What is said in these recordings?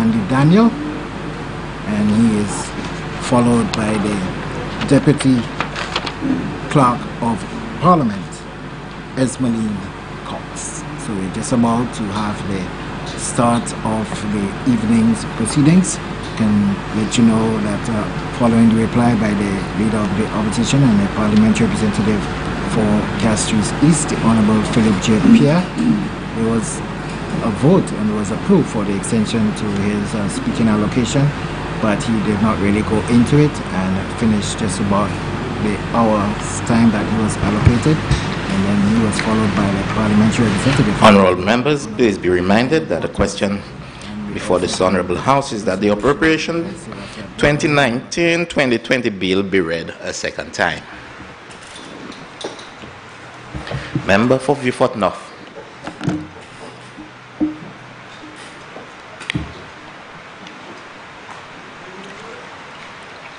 Andy Daniel, and he is followed by the Deputy Clerk of Parliament, Esmeline Cox. So we're just about to have the start of the evening's proceedings. Can let you know that following the reply by the Leader of the Opposition and the Parliamentary Representative for Castries East, the Honourable Philip J. Pierre, there was a vote and it was approved for the extension to his speaking allocation, but he did not really go into it and finished just about the hour's time that he was allocated, and then he was followed by the Parliamentary Representative. Honourable members, please be reminded that the question before this Honourable House is that the Appropriation 2019-2020 bill be read a second time. Member for Vieux-Fort North.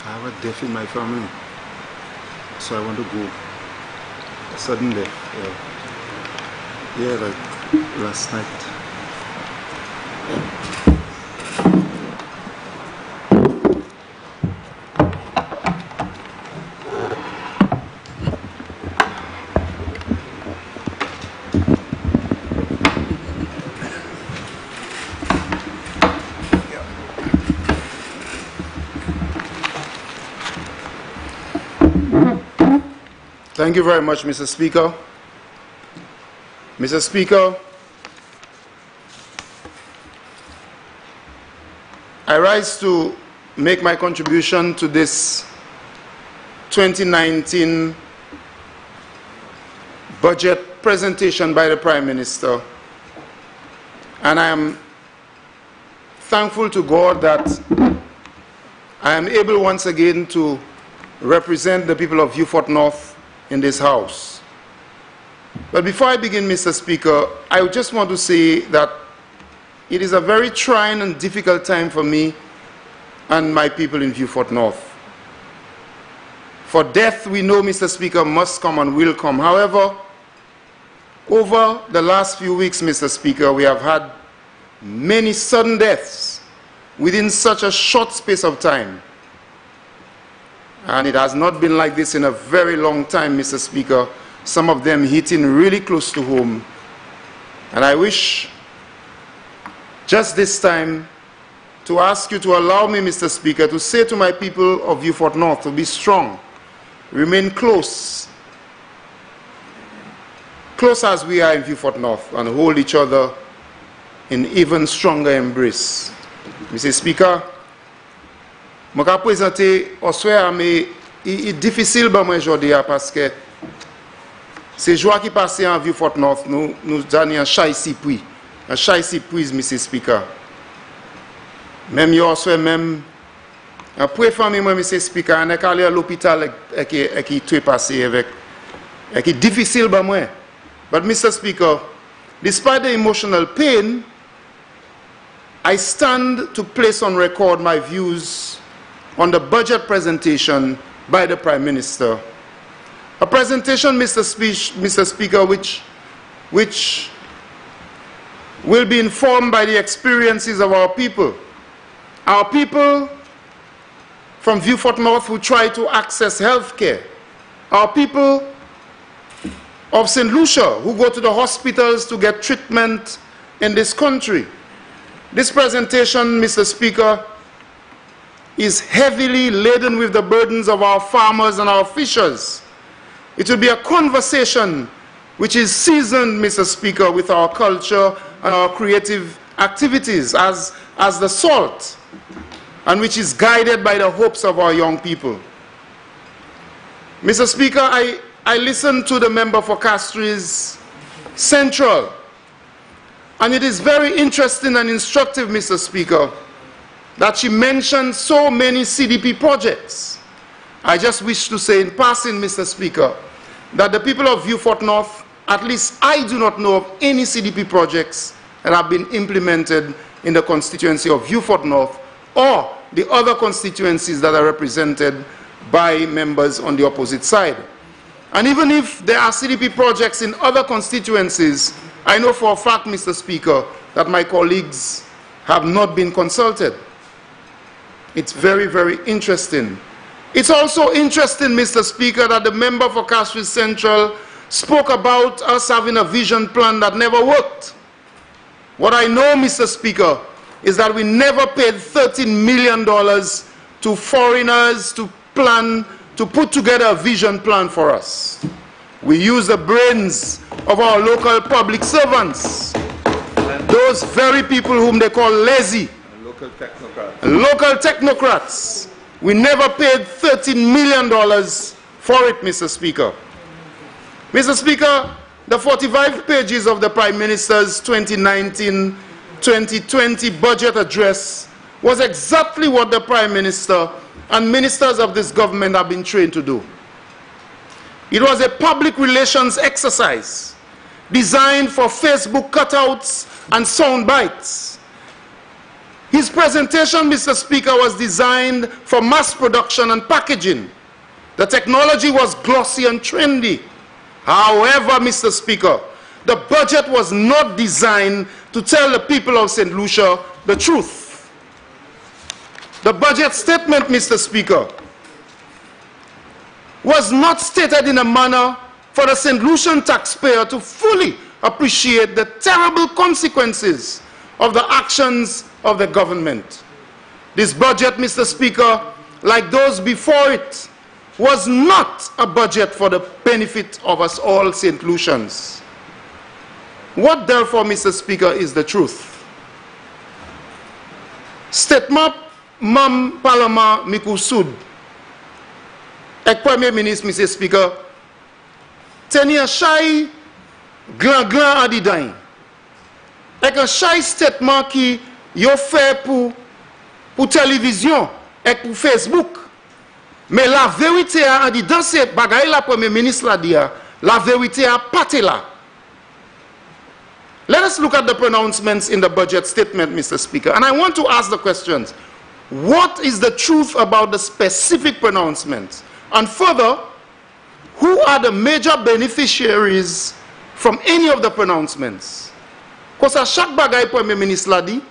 I have a death in my family, so I want to go. A sudden death. Yeah, like last night. Thank you very much, Mr. Speaker. Mr. Speaker, I rise to make my contribution to this 2019 budget presentation by the Prime Minister. And I am thankful to God that I am able once again to represent the people of Vieux-Fort North in this House. But before I begin, Mr. Speaker, I just want to say that it is a very trying and difficult time for me and my people in Vieux-Fort North. For death, we know, Mr. Speaker, must come and will come. However, over the last few weeks, Mr. Speaker, we have had many sudden deaths within such a short space of time. And it has not been like this in a very long time, Mr. Speaker, some of them hitting really close to home. And I wish just this time to ask you to allow me, Mr. Speaker, to say to my people of Vieux-Fort North to be strong, remain close as we are in Vieux-Fort North, and hold each other in even stronger embrace. Mr. Speaker, je vais présenter au soir, mais il est difficile pour moi aujourd'hui parce que ces jours qui passent en Vieux-Fort North, nous avons un chat ici, Mr. Speaker. Même hier soir, même après famille, moi, Mr. Speaker, on est allé à l'hôpital qui est passé avec, qui est difficile pour moi. But Mr. Speaker, despite the emotional pain, I stand to place on record my views on the budget presentation by the Prime Minister. A presentation, Mr. Speaker, which will be informed by the experiences of our people. Our people from Vieux-Fort North who try to access health care. Our people of St. Lucia who go to the hospitals to get treatment in this country. This presentation, Mr. Speaker, is heavily laden with the burdens of our farmers and our fishers. It will be a conversation which is seasoned, Mr. Speaker, with our culture and our creative activities as the salt, and which is guided by the hopes of our young people. Mr. Speaker, I listened to the member for Castries Central, and it is very interesting and instructive, Mr. Speaker, that she mentioned so many CDP projects. I just wish to say in passing, Mr. Speaker, that the people of Vieux-Fort North, at least I do not know of any CDP projects that have been implemented in the constituency of Vieux-Fort North or the other constituencies that are represented by members on the opposite side. And even if there are CDP projects in other constituencies, I know for a fact, Mr. Speaker, that my colleagues have not been consulted. It's very, very interesting. It's also interesting, Mr. Speaker, that the member for Castries Central spoke about us having a vision plan that never worked. What I know, Mr. Speaker, is that we never paid $13 million to foreigners to put together a vision plan for us. We use the brains of our local public servants, those very people whom they call lazy, local technocrats. We never paid $13 million for it, Mr. Speaker. Mr. Speaker, the 45 pages of the Prime Minister's 2019-2020 budget address was exactly what the Prime Minister and ministers of this government have been trained to do. It was a public relations exercise designed for Facebook cutouts and sound bites. His presentation, Mr. Speaker, was designed for mass production and packaging. The technology was glossy and trendy. However, Mr. Speaker, the budget was not designed to tell the people of St. Lucia the truth. The budget statement, Mr. Speaker, was not stated in a manner for the St. Lucian taxpayer to fully appreciate the terrible consequences of the actions of the government. This budget, Mr. Speaker, like those before it, was not a budget for the benefit of us all St. Lucians. What therefore, Mr. Speaker, is the truth? Statement Mam Palama Mikusud, ek Premier Ministre, Mr. Speaker, tenia shay glan adidain. Ek un shay statement qui yo fait pour télévision et pour Facebook. Mais la vérité a dit dans ces bagailles la Premier Ministre l'a dit, la vérité a pas là. Let us look at the pronouncements in the budget statement, Mr. Speaker. And I want to ask the questions. What is the truth about the specific pronouncements? And further, who are the major beneficiaries from any of the pronouncements? Parce à chaque bagaille Premier Ministre l'a dit,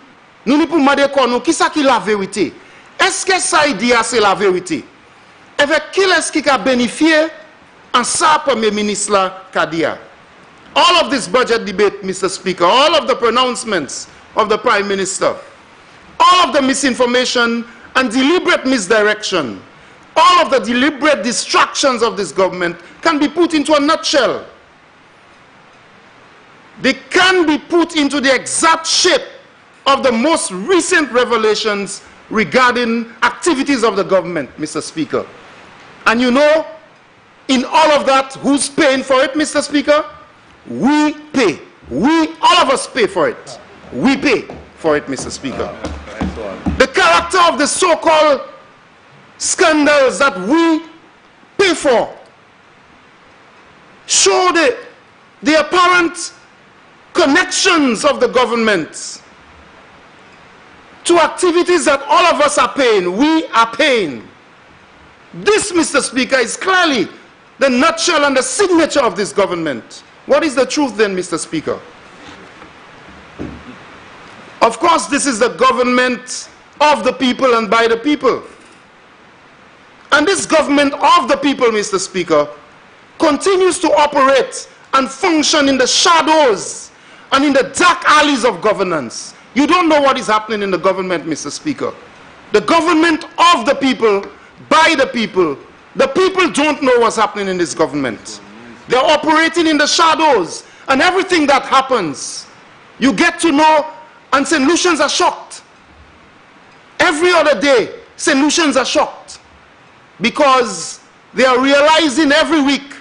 nous ne pouvons pas dire qui ça qui la vérité. Est-ce que ça dit c'est la vérité? Avec qui est-ce qui a bénéficié en ça Premier Ministre l'a dit? All of this budget debate, Mr. Speaker, all of the pronouncements of the Prime Minister, all of the misinformation and deliberate misdirection, all of the deliberate distractions of this government can be put into a nutshell. They can be put into the exact shape of the most recent revelations regarding activities of the government, Mr. Speaker. And you know, in all of that, who's paying for it, Mr. Speaker? We pay. We, all of us pay for it. We pay for it, Mr. Speaker. The character of the so-called scandals that we pay for show the apparent connections of the government to activities that all of us are paying. We are paying. This, Mr. Speaker, is clearly the nutshell and the signature of this government. What is the truth then, Mr. Speaker? Of course, this is the government of the people and by the people. And this government of the people, Mr. Speaker, continues to operate and function in the shadows and in the dark alleys of governance. You don't know what is happening in the government, Mr. Speaker. The government of the people, by the people. The people don't know what's happening in this government. They're operating in the shadows, and everything that happens, you get to know, and St. Lucians are shocked. Every other day, St. Lucians are shocked because they are realizing every week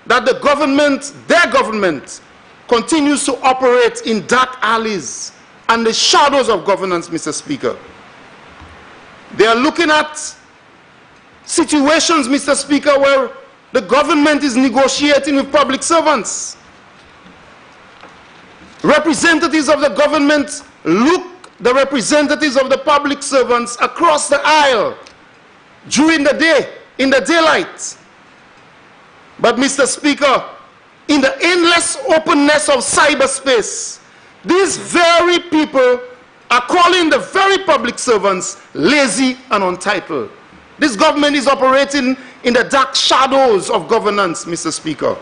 that the government, their government, continues to operate in dark alleys and the shadows of governance, Mr. Speaker. They are looking at situations, Mr. Speaker, where the government is negotiating with public servants. Representatives of the government look the representatives of the public servants across the aisle during the day, in the daylight. But, Mr. Speaker, in the endless openness of cyberspace, these very people are calling the very public servants lazy and untitled. This government is operating in the dark shadows of governance, Mr. Speaker.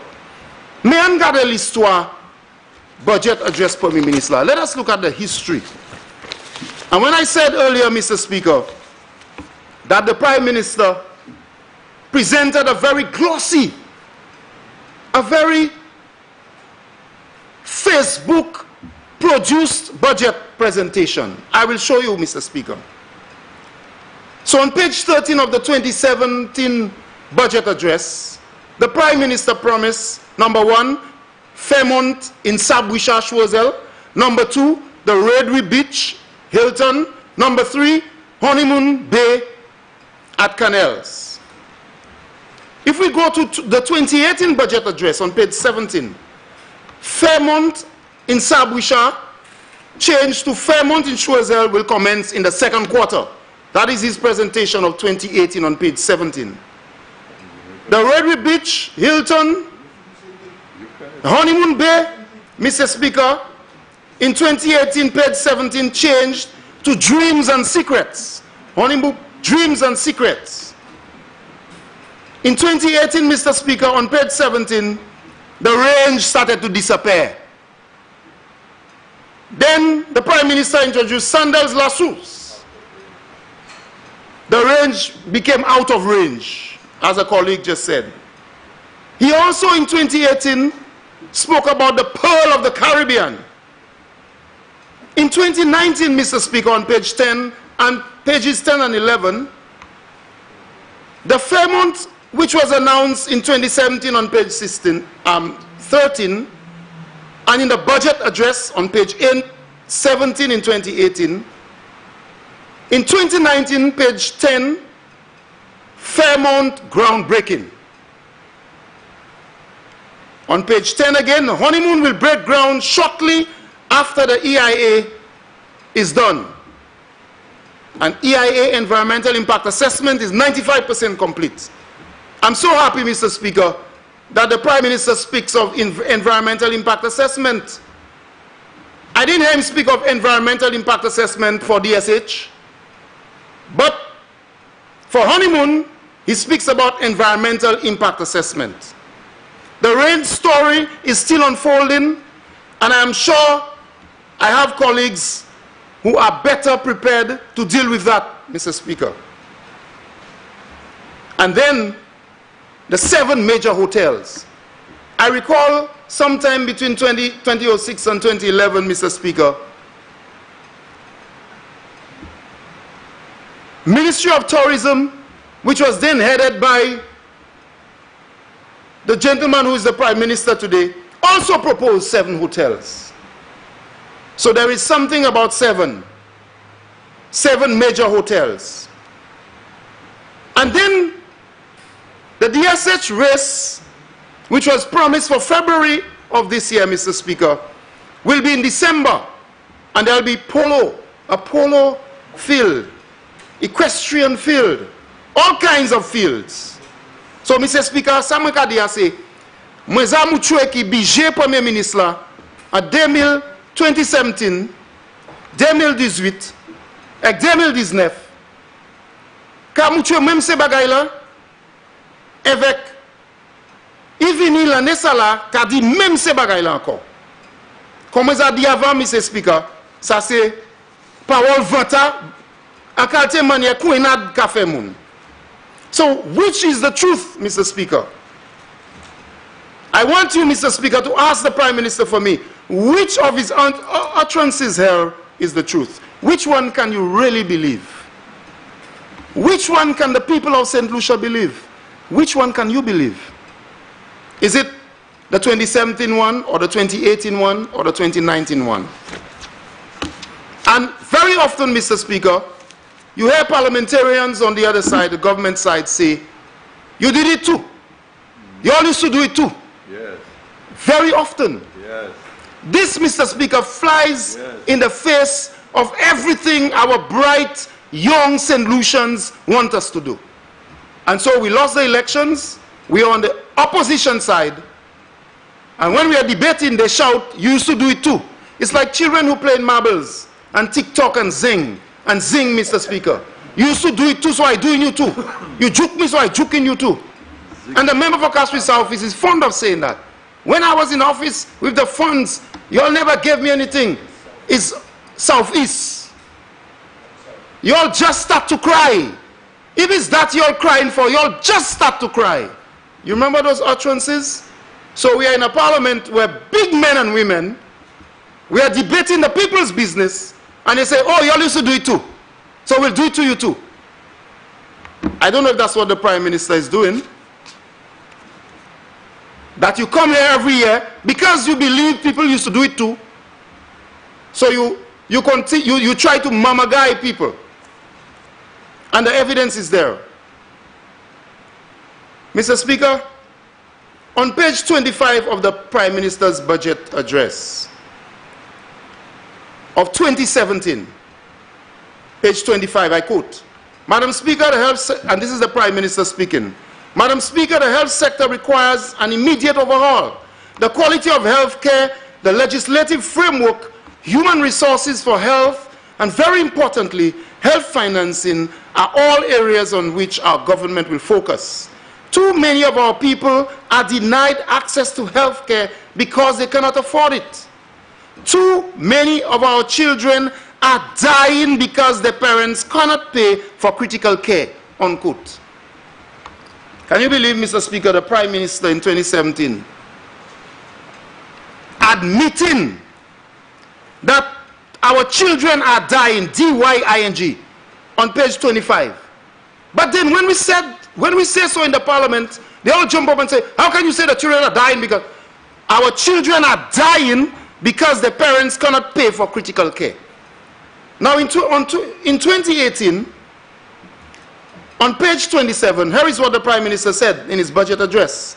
Me an gade l'histoire budget address Premier Minister. Let us look at the history. And when I said earlier, Mr. Speaker, that the Prime Minister presented a very glossy, a very Facebook-produced budget presentation, I will show you, Mr. Speaker. So on page 13 of the 2017 budget address, the Prime Minister promised, number 1, Fairmont in Sabwisha, Choiseul. Number 2, the Redwood Beach, Hilton. Number 3, Honeymoon Bay at Canals. If we go to the 2018 budget address on page 17, Fairmont in Sabwisha changed to Fairmont in Choiseul will commence in the second quarter. That is his presentation of 2018 on page 17. The Redwood Beach, Hilton, Honeymoon Bay, Mr. Speaker, in 2018, page 17, changed to Dreams and Secrets. Honeymoon, Dreams and Secrets. In 2018, Mr. Speaker, on page 17, the range started to disappear. Then the Prime Minister introduced Sandals Lassos. The range became out of range, as a colleague just said. He also, in 2018, spoke about the Pearl of the Caribbean. In 2019, Mr. Speaker, on page 10 and pages 10 and 11, the Fairmont, which was announced in 2017 on page 13, and in the budget address on page 17 in 2018, in 2019, page 10, Fairmont groundbreaking. On page 10 again, the Honeymoon will break ground shortly after the EIA is done. And EIA environmental impact assessment is 95% complete. I'm so happy, Mr. Speaker, that the Prime Minister speaks of environmental impact assessment. I didn't hear him speak of environmental impact assessment for DSH, but for Honeymoon, he speaks about environmental impact assessment. The range story is still unfolding, and I am sure I have colleagues who are better prepared to deal with that, Mr. Speaker. And then the 7 major hotels. I recall sometime between 2006 and 2011, Mr. Speaker, Ministry of Tourism, which was then headed by the gentleman who is the Prime Minister today, also proposed 7 hotels. So there is something about 7 major hotels. And then the DSH race, which was promised for February of this year, Mr. Speaker, will be in December. And there will be a polo field, equestrian field, all kinds of fields. So, Mr. Speaker, Samuel Kadia say, mwen za mou chwe ki bije Premier Ministre la, en 2017, 2018, et 2019, ka mou chwe même se bagay la, avec Ivini la Nesala, ka di même se bagay la encore. Comme mwen za di avant, Mr. Speaker, ça c'est parole vanta, en qualité manière kouenad ka fe moun. So, which is the truth, Mr. Speaker? I want you, Mr. Speaker, to ask the Prime Minister for me, which of his utterances here is the truth? Which one can you really believe? Which one can the people of St. Lucia believe? Which one can you believe? Is it the 2017 one, or the 2018 one, or the 2019 one? And very often, Mr. Speaker, you hear parliamentarians on the other side, the government side, say, you did it too. You all used to do it too. Yes. Very often. Yes. This, Mr. Speaker, flies in the face of everything our bright, young St. Lucians want us to do. And so we lost the elections. We are on the opposition side. And when we are debating, they shout, you used to do it too. It's like children who play in marbles. and TikTok and zing, Mr. Speaker. You used to do it too, so I doing you too. You juke me, so I juking you too. And the member for Castle Southeast is fond of saying that. When I was in office with the funds, y'all never gave me anything. It's Southeast. Y'all just start to cry. If it's that you're crying for, y'all just start to cry. You remember those utterances? So we are in a parliament where big men and women, we are debating the people's business, and they say, oh, y'all used to do it too, so we'll do it to you too. I don't know if that's what the Prime Minister is doing. That you come here every year because you believe people used to do it too. So you try to mama guy people. And the evidence is there. Mr. Speaker, on page 25 of the Prime Minister's budget address of 2017, page 25, I quote, Madam Speaker, and this is the Prime Minister speaking, Madam Speaker, the health sector requires an immediate overhaul. The quality of health care, the legislative framework, human resources for health, and very importantly, health financing are all areas on which our government will focus. Too many of our people are denied access to health care because they cannot afford it. Too many of our children are dying because their parents cannot pay for critical care, unquote. Can you believe, Mr. Speaker, the Prime Minister in 2017 admitting that our children are dying, D-Y-I-N-G, on page 25. But then when we say so in the parliament, they all jump up and say, how can you say the children are dying? Because our children are dying because their parents cannot pay for critical care. Now in 2018, on page 27, here is what the Prime Minister said in his budget address.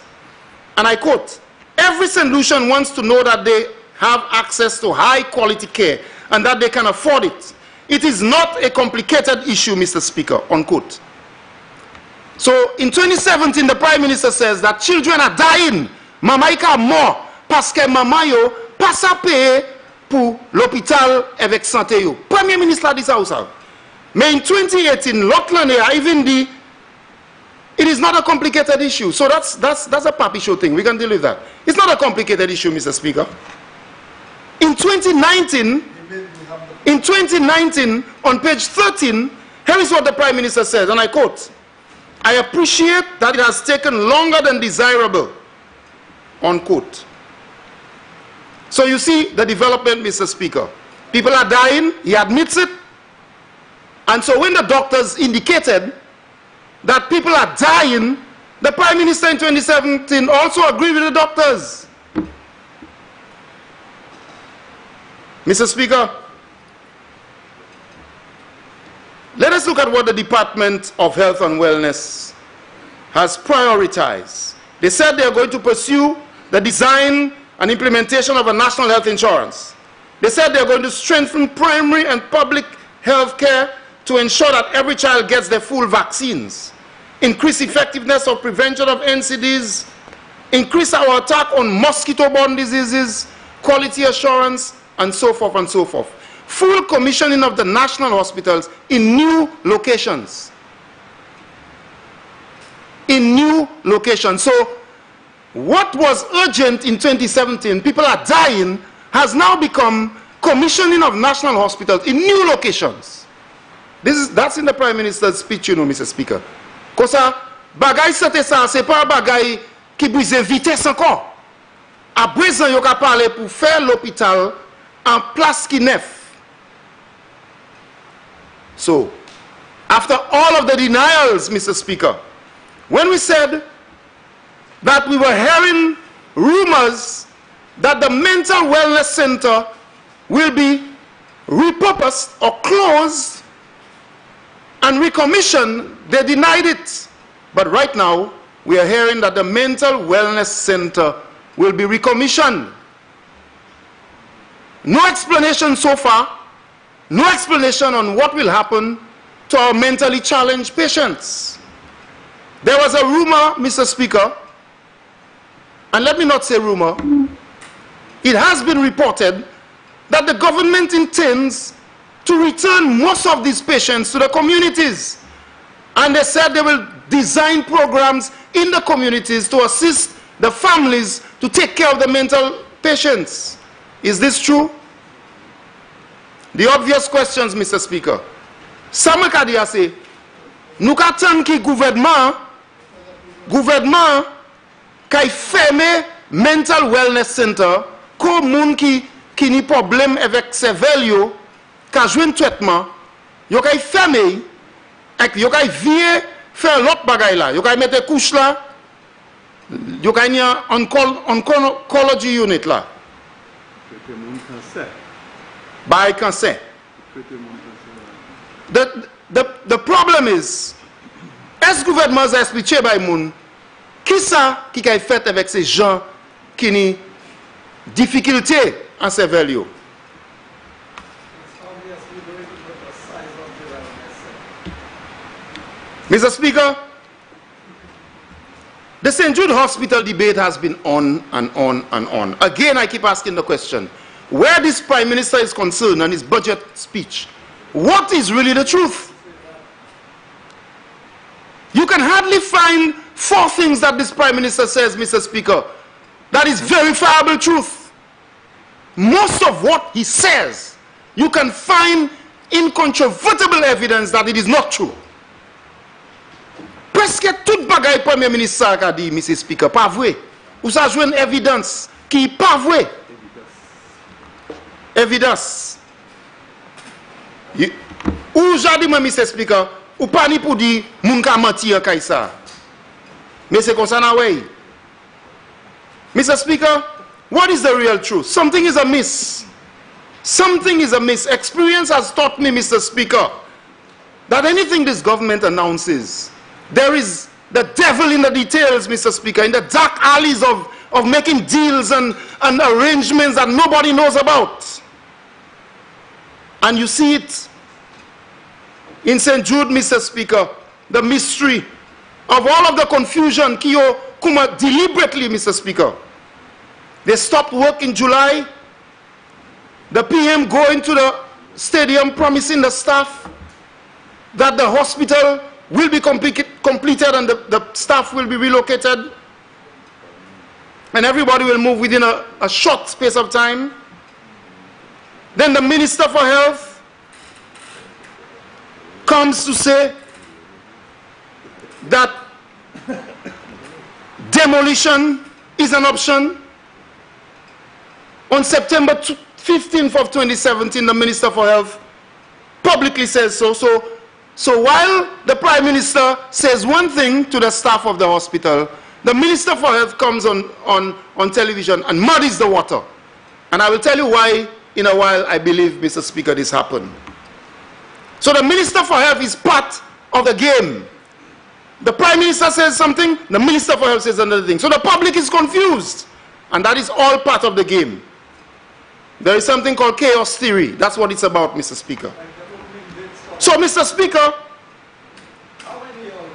And I quote, every St. Lucian wants to know that they have access to high quality care and that they can afford it. It is not a complicated issue, Mr. Speaker, unquote. So in 2017, the Prime Minister says that children are dying. Mama ika mort parce que maman yo pas sa payer pour l'hôpital avec santé yo. Premier ministre a dit ça ou ça. Mais in 2018, Lockland even it is not a complicated issue. So that's a papi show thing. We can deal with that. It's not a complicated issue, Mr. Speaker. In 2019, on page 13, here is what the Prime Minister says, and I quote, I appreciate that it has taken longer than desirable, unquote. So you see the development, Mr. Speaker. People are dying, he admits it. And so when the doctors indicated that people are dying, the Prime Minister in 2017 also agreed with the doctors. Mr. Speaker, let us look at what the Department of Health and Wellness has prioritized. They said they are going to pursue the design and implementation of a national health insurance. They said they are going to strengthen primary and public health care to ensure that every child gets their full vaccines, increase effectiveness of prevention of NCDs, increase our attack on mosquito-borne diseases, quality assurance, and so forth and so forth. Full commissioning of the national hospitals in new locations. In new locations. So what was urgent in 2017, people are dying, has now become commissioning of national hospitals in new locations. That's in the Prime Minister's speech, you know, Mr. Speaker. Because bagay sate sa, c'est pas bagay qui brise vitesse encore. À présent, yon ka parler pour faire l'hôpital en place qui neuf. So, after all of the denials, Mr. Speaker, when we said that we were hearing rumors that the mental wellness center will be repurposed or closed and recommissioned, they denied it. But right now, we are hearing that the mental wellness center will be recommissioned. No explanation so far. No explanation on what will happen to our mentally challenged patients. There was a rumor, Mr. Speaker, and let me not say rumor, it has been reported that the government intends to return most of these patients to the communities. And they said they will design programs in the communities to assist the families to take care of the mental patients. Is this true? The obvious questions, Mr. Speaker. Some Kadia say, nous attendons que gouvernement kay ferme mental wellness center ko moun ki ni problème avec cerveau yo ka joine traitement yo kay ferme ek yo kay vie faire l'autre bagay là yo kay mettre couche là yo kay ni oncology unit là by cancer. The problem is, est-ce que le gouvernement a expliqué par moun qui ça qui a fait avec ces gens qui ont difficulté en cerveau? Mr. Speaker, the St. Jude Hospital debate has been on and on and on. Again, I keep asking the question, where this Prime Minister is concerned and his budget speech, what is really the truth? You can hardly find 4 things that this Prime Minister says, Mr. Speaker, that is verifiable truth. Most of what he says, you can find incontrovertible evidence that it is not true. Presque tout bagay Premier Ministre a dit, Mr. Speaker, pas vrai. Ou ça joue une évidence qui est pas vrai. Évidence. Ou j'ai dit, Mr. Speaker, ou pas ni pour dire, moun ka menti en kaisa. Mais c'est comme ça, na way. Mr. Speaker, what is the real truth? Something is amiss. Something is amiss. Experience has taught me, Mr. Speaker, that anything this government announces, there is the devil in the details, Mr. Speaker, in the dark alleys of making deals and arrangements that nobody knows about. And you see it in St. Jude, Mr. Speaker, the mystery of all of the confusion, Kiyo Kuma deliberately, Mr. Speaker. They stopped work in July. The PM going to the stadium promising the staff that the hospital will be completed and the staff will be relocated. And everybody will move within a short space of time. Then the Minister for Health comes to say that demolition is an option. On September 15th of 2017, the Minister for Health publicly says so. So while the Prime Minister says one thing to the staff of the hospital, the Minister for Health comes on television and muddies the water. And I will tell you why in a while I believe, Mr. Speaker, this happened. So the Minister for Health is part of the game. The Prime Minister says something, the Minister for Health says another thing. So the public is confused. And that is all part of the game. There is something called chaos theory. That's what it's about, Mr. Speaker. So, Mr. Speaker,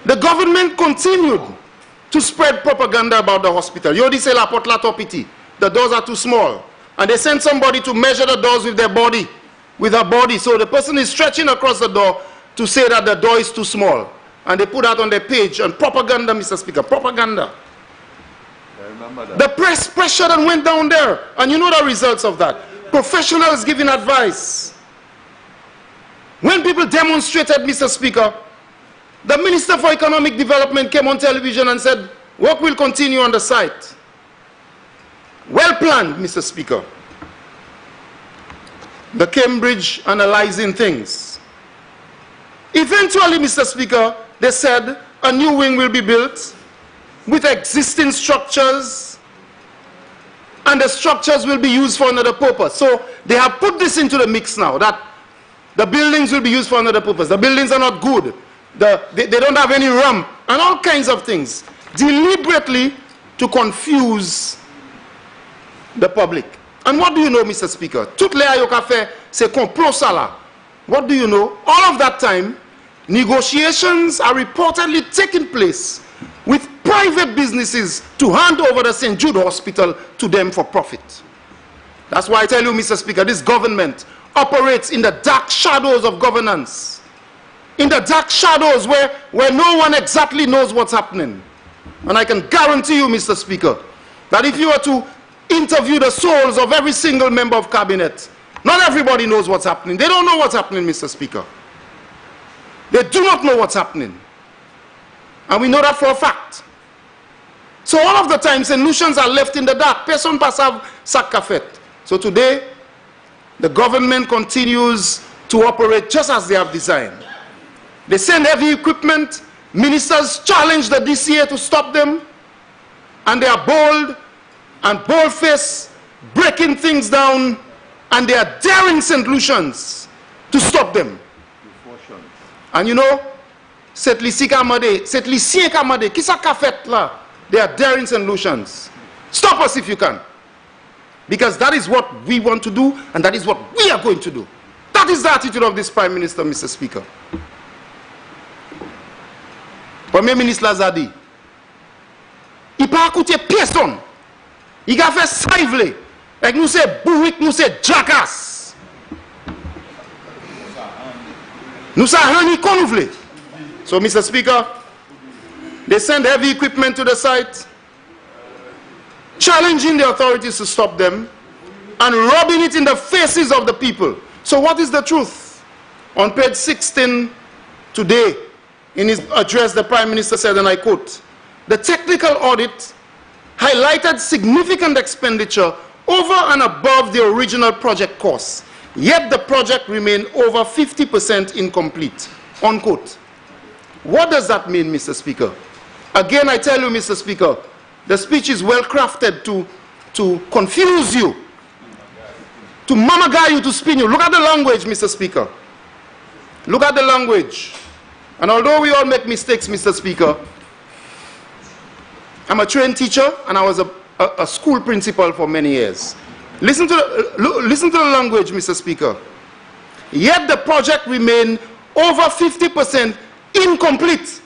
the government continued to spread propaganda about the hospital. Yodi say la porte la topiti. The doors are too small. And they sent somebody to measure the doors with their body, with her body. So the person is stretching across the door to say that the door is too small. And they put that on their page. And propaganda, Mr. Speaker, propaganda. I remember that. The press pressured and went down there. And you know the results of that. Professionals giving advice. When people demonstrated, Mr. Speaker, the Minister for Economic Development came on television and said, work will continue on the site. Well planned, Mr. Speaker. The Cambridge analyzing things. Eventually, Mr. Speaker, they said a new wing will be built with existing structures, and the structures will be used for another purpose. So they have put this into the mix now, that the buildings will be used for another purpose. The buildings are not good. They don't have any ramp, and all kinds of things, deliberately to confuse the public. And what do you know, Mr. Speaker? Toutes les ayo ka fait, c'est complot ça là. What do you know? All of that time, negotiations are reportedly taking place with private businesses to hand over the St. Jude Hospital to them for profit. That's why I tell you, Mr. Speaker, this government operates in the dark shadows of governance, in the dark shadows where no one exactly knows what's happening. And I can guarantee you, Mr. Speaker, that if you were to interview the souls of every single member of cabinet, not everybody knows what's happening. They don't know what's happening, Mr. Speaker. They do not know what's happening. And we know that for a fact. So all of the time, St. Lucians are left in the dark. Personne pas savent ça qu'a fait. So today, the government continues to operate just as they have designed. They send heavy equipment. Ministers challenge the DCA to stop them. And they are bold and bold-faced, breaking things down. And they are daring St. Lucians to stop them. And you know, cette Lucien Kamade, qui ça qu'a fait là? They are daring St. Lucians. Stop us if you can. Because that is what we want to do, and that is what we are going to do. That is the attitude of this Prime Minister, Mr. Speaker. Premier ministre Lazadi, il pas écouter personne. Il a fait ça, il voulait. Et nous c'est bourrique, nous c'est jackass. Nous ça honey qu'on nous voulait. So, Mr. Speaker, they send heavy equipment to the site, challenging the authorities to stop them, and rubbing it in the faces of the people. So what is the truth? On page 16 today, in his address, the Prime Minister said, and I quote, "The technical audit highlighted significant expenditure over and above the original project cost, yet the project remained over 50% incomplete," unquote. What does that mean, Mr. Speaker? Again, I tell you, Mr. Speaker, the speech is well crafted to confuse you, to mamaga you, to spin you. Look at the language, Mr. Speaker. Look at the language. And although we all make mistakes, Mr. Speaker, I'm a trained teacher and I was a school principal for many years. Listen to the language, Mr. Speaker. Yet the project remained over 50% incomplete.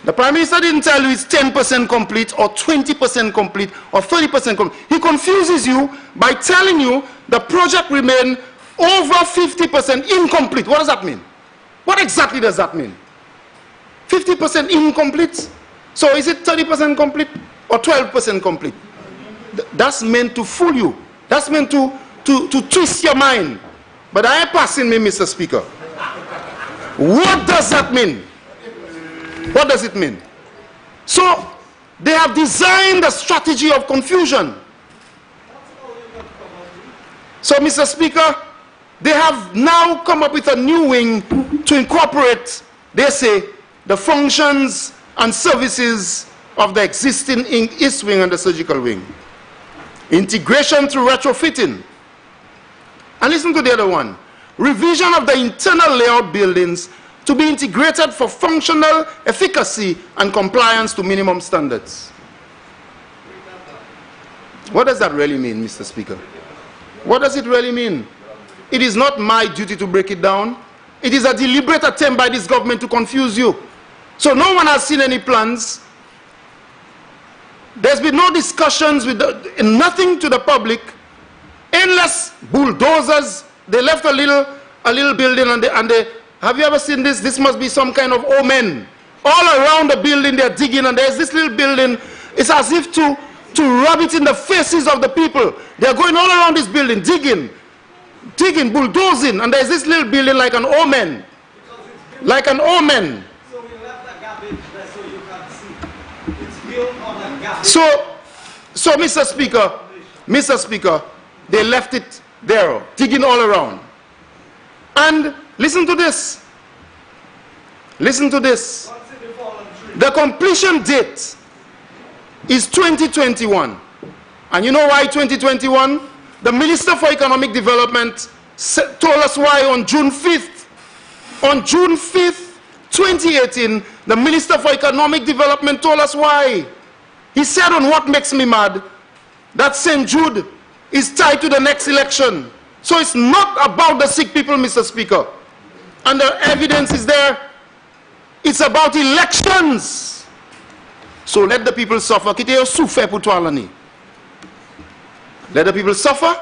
The Prime Minister didn't tell you it's 10% complete or 20% complete or 30% complete. He confuses you by telling you the project remained over 50% incomplete. What does that mean? What exactly does that mean? 50% incomplete? So is it 30% complete or 12% complete? That's meant to fool you. That's meant to twist your mind. But I am passing me, Mr. Speaker. What does that mean? What does it mean? So, they have designed a strategy of confusion. So, Mr. Speaker, they have now come up with a new wing to incorporate, they say, the functions and services of the existing East Wing and the Surgical Wing. Integration through retrofitting. And listen to the other one. Revision of the internal layout buildings to be integrated for functional efficacy and compliance to minimum standards. What does that really mean, Mr. Speaker? What does it really mean? It is not my duty to break it down. It is a deliberate attempt by this government to confuse you. So no one has seen any plans. There's been no discussions with nothing to the public. Endless bulldozers. They left a little building and they have you ever seen this? This must be some kind of omen. All around the building they're digging, and there's this little building. It's as if to rub it in the faces of the people. They're going all around this building, digging, bulldozing, and there's this little building like an omen. Like an omen. So we left the garbage there so you can see. It's built on the garbage. So Mr. Speaker, they left it there, digging all around. And listen to this. Listen to this. The completion date is 2021. And you know why 2021? The Minister for Economic Development told us why on June 5th. On June 5th, 2018, the Minister for Economic Development told us why. He said on What Makes Me Mad that St. Jude is tied to the next election. So it's not about the sick people, Mr. Speaker. And the evidence is there. It's about elections. So let the people suffer. Let the people suffer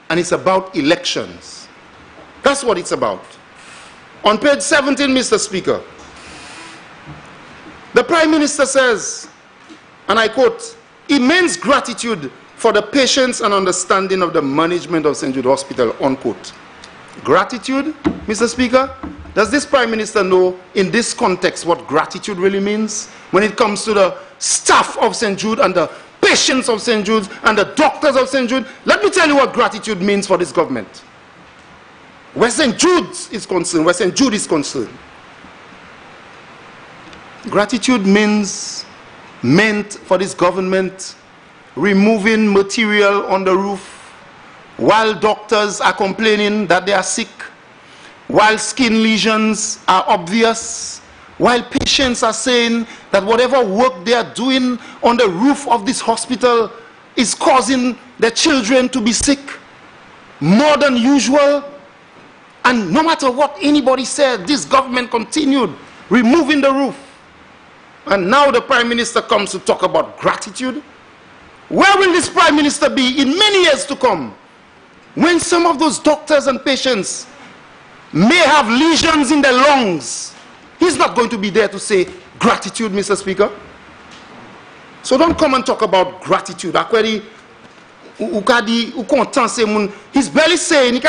and it's about elections. That's what it's about. On page 17, Mr. Speaker, the Prime Minister says, and I quote, "Immense gratitude for the patience and understanding of the management of St. Jude Hospital," unquote. Gratitude, Mr. Speaker? Does this Prime Minister know in this context what gratitude really means when it comes to the staff of St. Jude and the patients of St. Jude and the doctors of St. Jude? Let me tell you what gratitude means for this government. Where St. Jude is concerned, where St. Jude is concerned, gratitude meant for this government removing material on the roof while doctors are complaining that they are sick, while skin lesions are obvious, while patients are saying that whatever work they are doing on the roof of this hospital is causing their children to be sick more than usual. And no matter what anybody said, this government continued removing the roof. And now the Prime Minister comes to talk about gratitude. Where will this Prime Minister be in many years to come when some of those doctors and patients may have lesions in their lungs? He's not going to be there to say gratitude, Mr. Speaker. So don't come and talk about gratitude. He's barely saying,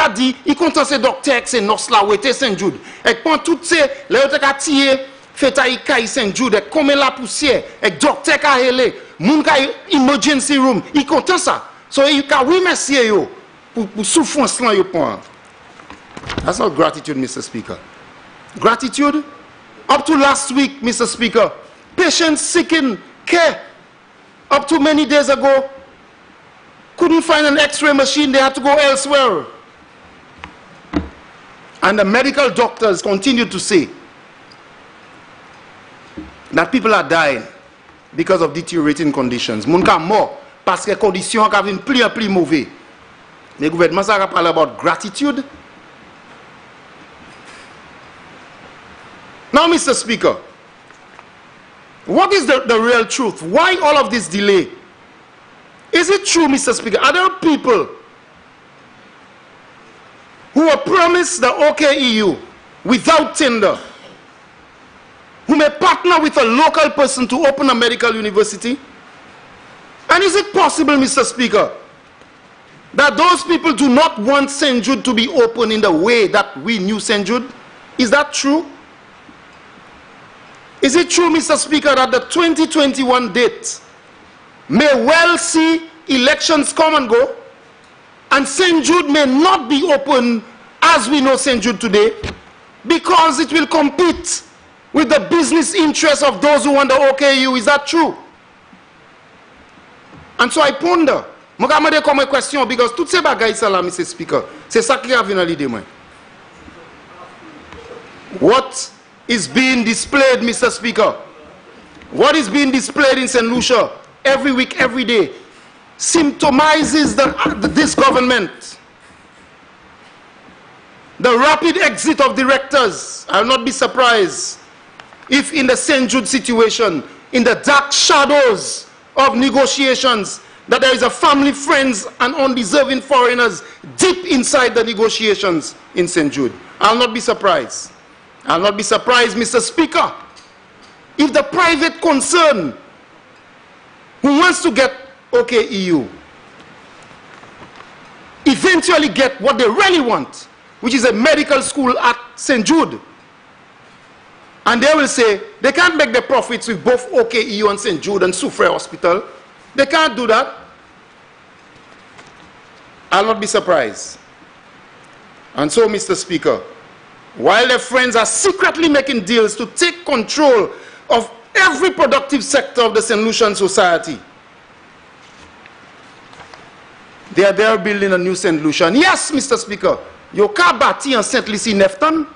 he content se docteur se nos la wete St. Jude. Ek pon tout se, le yote ka tiye, feta yi ka St. Jude, ek kome la poussière, ek docteur ka hele, moun ka emergency room, he content ça. So you ka remercier yo, pour souffrance lan yo pon. That's not gratitude, Mr. Speaker. Gratitude? Up to last week, Mr. Speaker, patients seeking care, up to many days ago, couldn't find an x-ray machine, they had to go elsewhere. And the medical doctors continued to say that people are dying because of deteriorating conditions. Moun ka mort parce que conditions ka vin plus en plus mauvais. Le gouvernement sa parle about gratitude. Now, Mr. Speaker, what is the real truth? Why all of this delay? Is it true, Mr. Speaker? Are there people who were promised the OKEU without tender, who may partner with a local person to open a medical university? And is it possible, Mr. Speaker, that those people do not want St. Jude to be open in the way that we knew St. Jude? Is that true? Is it true, Mr. Speaker, that the 2021 date may well see elections come and go, and St. Jude may not be open as we know St. Jude today, because it will compete with the business interests of those who want the OKU? Is that true? And so I ponder, je comme question, because toutes ces bagailles ça là, Mr. Speaker, c'est ça qui a venu à l'idée moi. What is being displayed, Mr. Speaker? What is being displayed in St. Lucia every week, every day, symptomizes this government. The rapid exit of directors. I will not be surprised if in the St. Jude situation, in the dark shadows of negotiations, that there is a family, friends, and undeserving foreigners deep inside the negotiations in St. Jude. I will not be surprised. I will not be surprised, Mr. Speaker, if the private concern who wants to get OKEU eventually get what they really want, which is a medical school at St. Jude. And they will say they can't make the profits with both OKEU and St. Jude and Soufriere Hospital. They can't do that. I'll not be surprised. And so, Mr. Speaker, while their friends are secretly making deals to take control of every productive sector of the St. Lucian society, they are there building a new St. Lucian. Yes, Mr. Speaker, you can't bâti en Saint-Lucie 9 tonnes.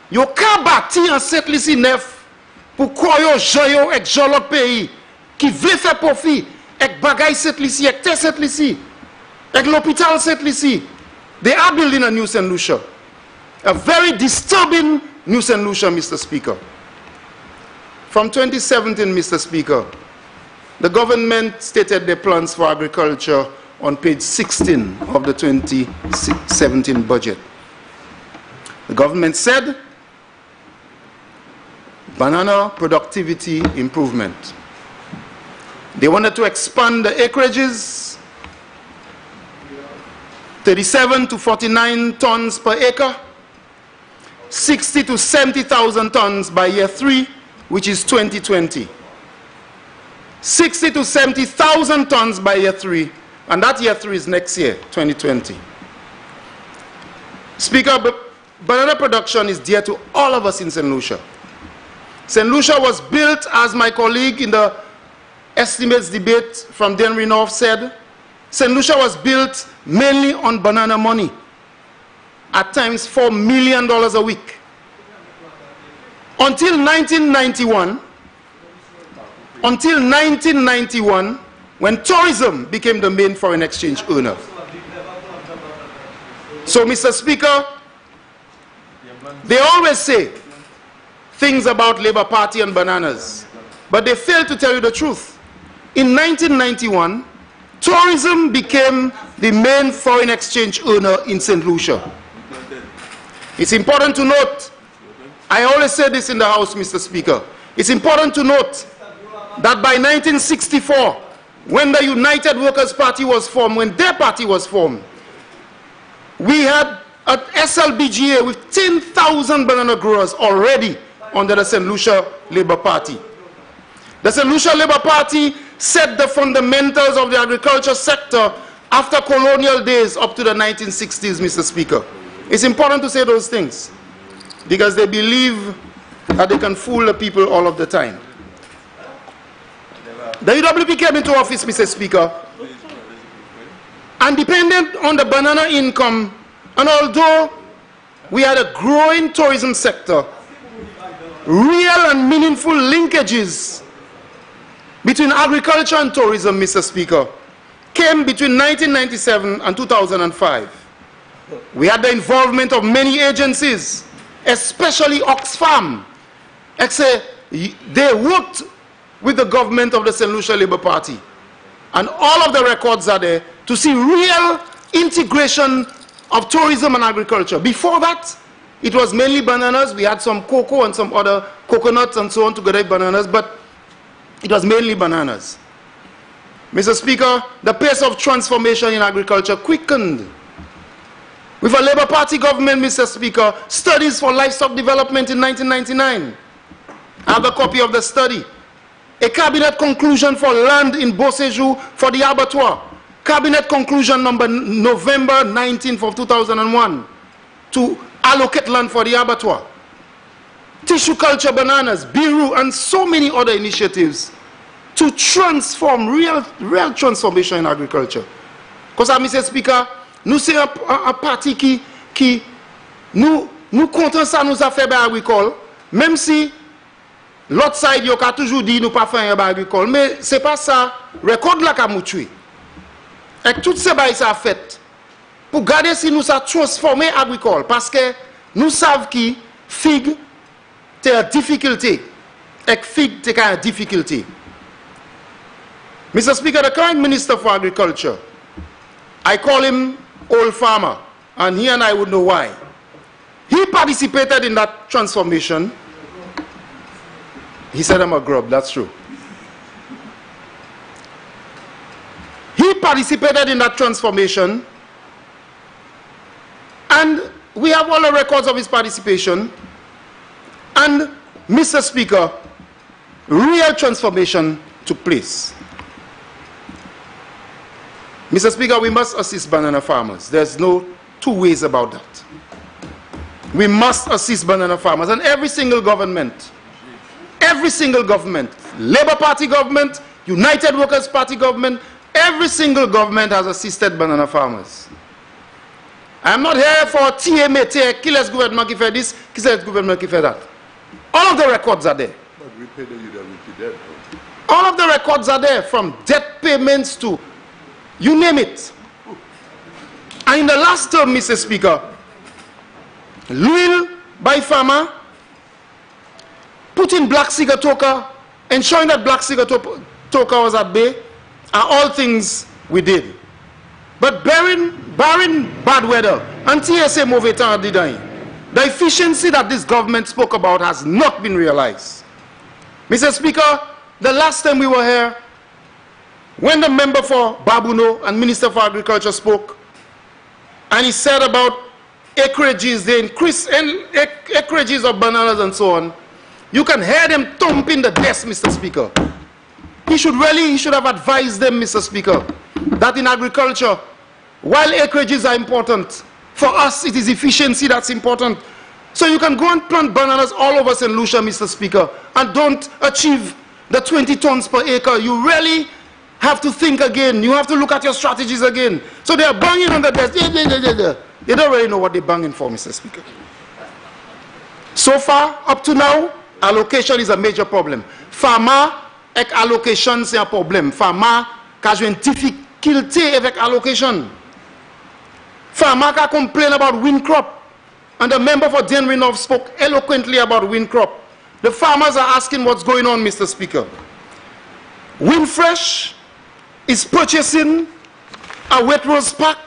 You can't bâti en Saint-Lucie 9 pour croire aux gens et gens l'autre pays qui veulent faire profit avec bagay Saint-Lucie, avec terre Saint-Lucie, avec l'hôpital Saint-Lucie. They are building a new St. Lucia. A very disturbing new St. Lucia, Mr. Speaker. From 2017, Mr. Speaker, the government stated their plans for agriculture on page 16 of the 2017 budget. The government said, banana productivity improvement. They wanted to expand the acreages, 37 to 49 tons per acre, 60 to 70,000 tons by year 3, which is 2020. 60 to 70,000 tons by year 3, and that year 3 is next year, 2020. Speaker, banana production is dear to all of us in St. Lucia. St. Lucia was built, as my colleague in the estimates debate from Denry North said, St. Lucia was built mainly on banana money, at times $4 million a week. Until 1991, when tourism became the main foreign exchange earner. So, Mr. Speaker, they always say things about Labour Party and bananas, but they fail to tell you the truth. In 1991, tourism became the main foreign exchange earner in St. Lucia. It's important to note, I always say this in the House, Mr. Speaker, it's important to note that by 1964, when the United Workers' Party was formed, when their party was formed, we had an SLBGA with 10,000 banana growers already under the St. Lucia Labour Party. The St. Lucia Labour Party set the fundamentals of the agriculture sector after colonial days up to the 1960s, Mr. Speaker. It's important to say those things because they believe that they can fool the people all of the time. The UWP came into office, Mr. Speaker, and dependent on the banana income, and although we had a growing tourism sector, real and meaningful linkages between agriculture and tourism, Mr. Speaker, came between 1997 and 2005. We had the involvement of many agencies, especially Oxfam. They worked with the government of the St. Lucia Labour Party. And all of the records are there to see real integration of tourism and agriculture. Before that, it was mainly bananas. We had some cocoa and some other coconuts and so on to get bananas, but it was mainly bananas. Mr. Speaker, the pace of transformation in agriculture quickened. With a Labour Party government, Mr. Speaker, studies for livestock development in 1999. I have a copy of the study. A cabinet conclusion for land in Beauséjour for the abattoir. Cabinet conclusion number November 19th of 2001 to allocate land for the abattoir. Tissue culture bananas, Biru, and so many other initiatives to transform, real transformation in agriculture. Because, Mr. Speaker, nous c'est un parti qui nous comptons ça nous a fait par agricole, même si l'autre side yo ka toujours dit nous pas faire un agricole, mais c'est pas ça, record la ka mou tuer. Et tout ces bail ça fait pour garder si nous ça transformer agricole parce que nous savons qui fig te a difficulty. Et fig te a difficulty. Mr. Speaker, the current Minister for Agriculture, I call him Old Farmer, and he and I would know why. He participated in that transformation. He said I'm a grub, that's true. He participated in that transformation, and we have all the records of his participation. And, Mr. Speaker, real transformation took place. Mr. Speaker, we must assist banana farmers. There's no two ways about that. We must assist banana farmers, and every single government, Labour Party government, United Workers' Party government, every single government has assisted banana farmers. I am not here for TMA, qui laisse gouvernement qui fait this, qui laisse gouvernement qui fait that. All of the records are there. But we pay the UWP debt. All of the records are there, from debt payments to you name it. And in the last term, Mr. Speaker, Louis by farmer put in black cigar toka, ensuring that black cigar toka was at bay, are all things we did. But barring bad weather, and TSA mauvais temps didn't, the efficiency that this government spoke about has not been realized. Mr. Speaker, the last time we were here, when the member for Babuno and Minister for Agriculture spoke, and he said about acreages, the increase in acreages of bananas and so on, you can hear them thumping the desk, Mr. Speaker. He should have advised them, Mr. Speaker, that in agriculture, while acreages are important, for us it is efficiency that's important. So you can go and plant bananas all over St. Lucia, Mr. Speaker, and don't achieve the 20 tons per acre. You really have to think again. You have to look at your strategies again. So they are banging on the desk. They don't really know what they're banging for, Mr. Speaker. So far, up to now, allocation is a major problem. Farmer avec allocation, c'est un problème. Farmer qui a une difficulté avec allocation. Farmer qui complain about wind crop. And the member for Denver North spoke eloquently about wind crop. The farmers are asking what's going on, Mr. Speaker. Windfresh is purchasing a wet rose pack,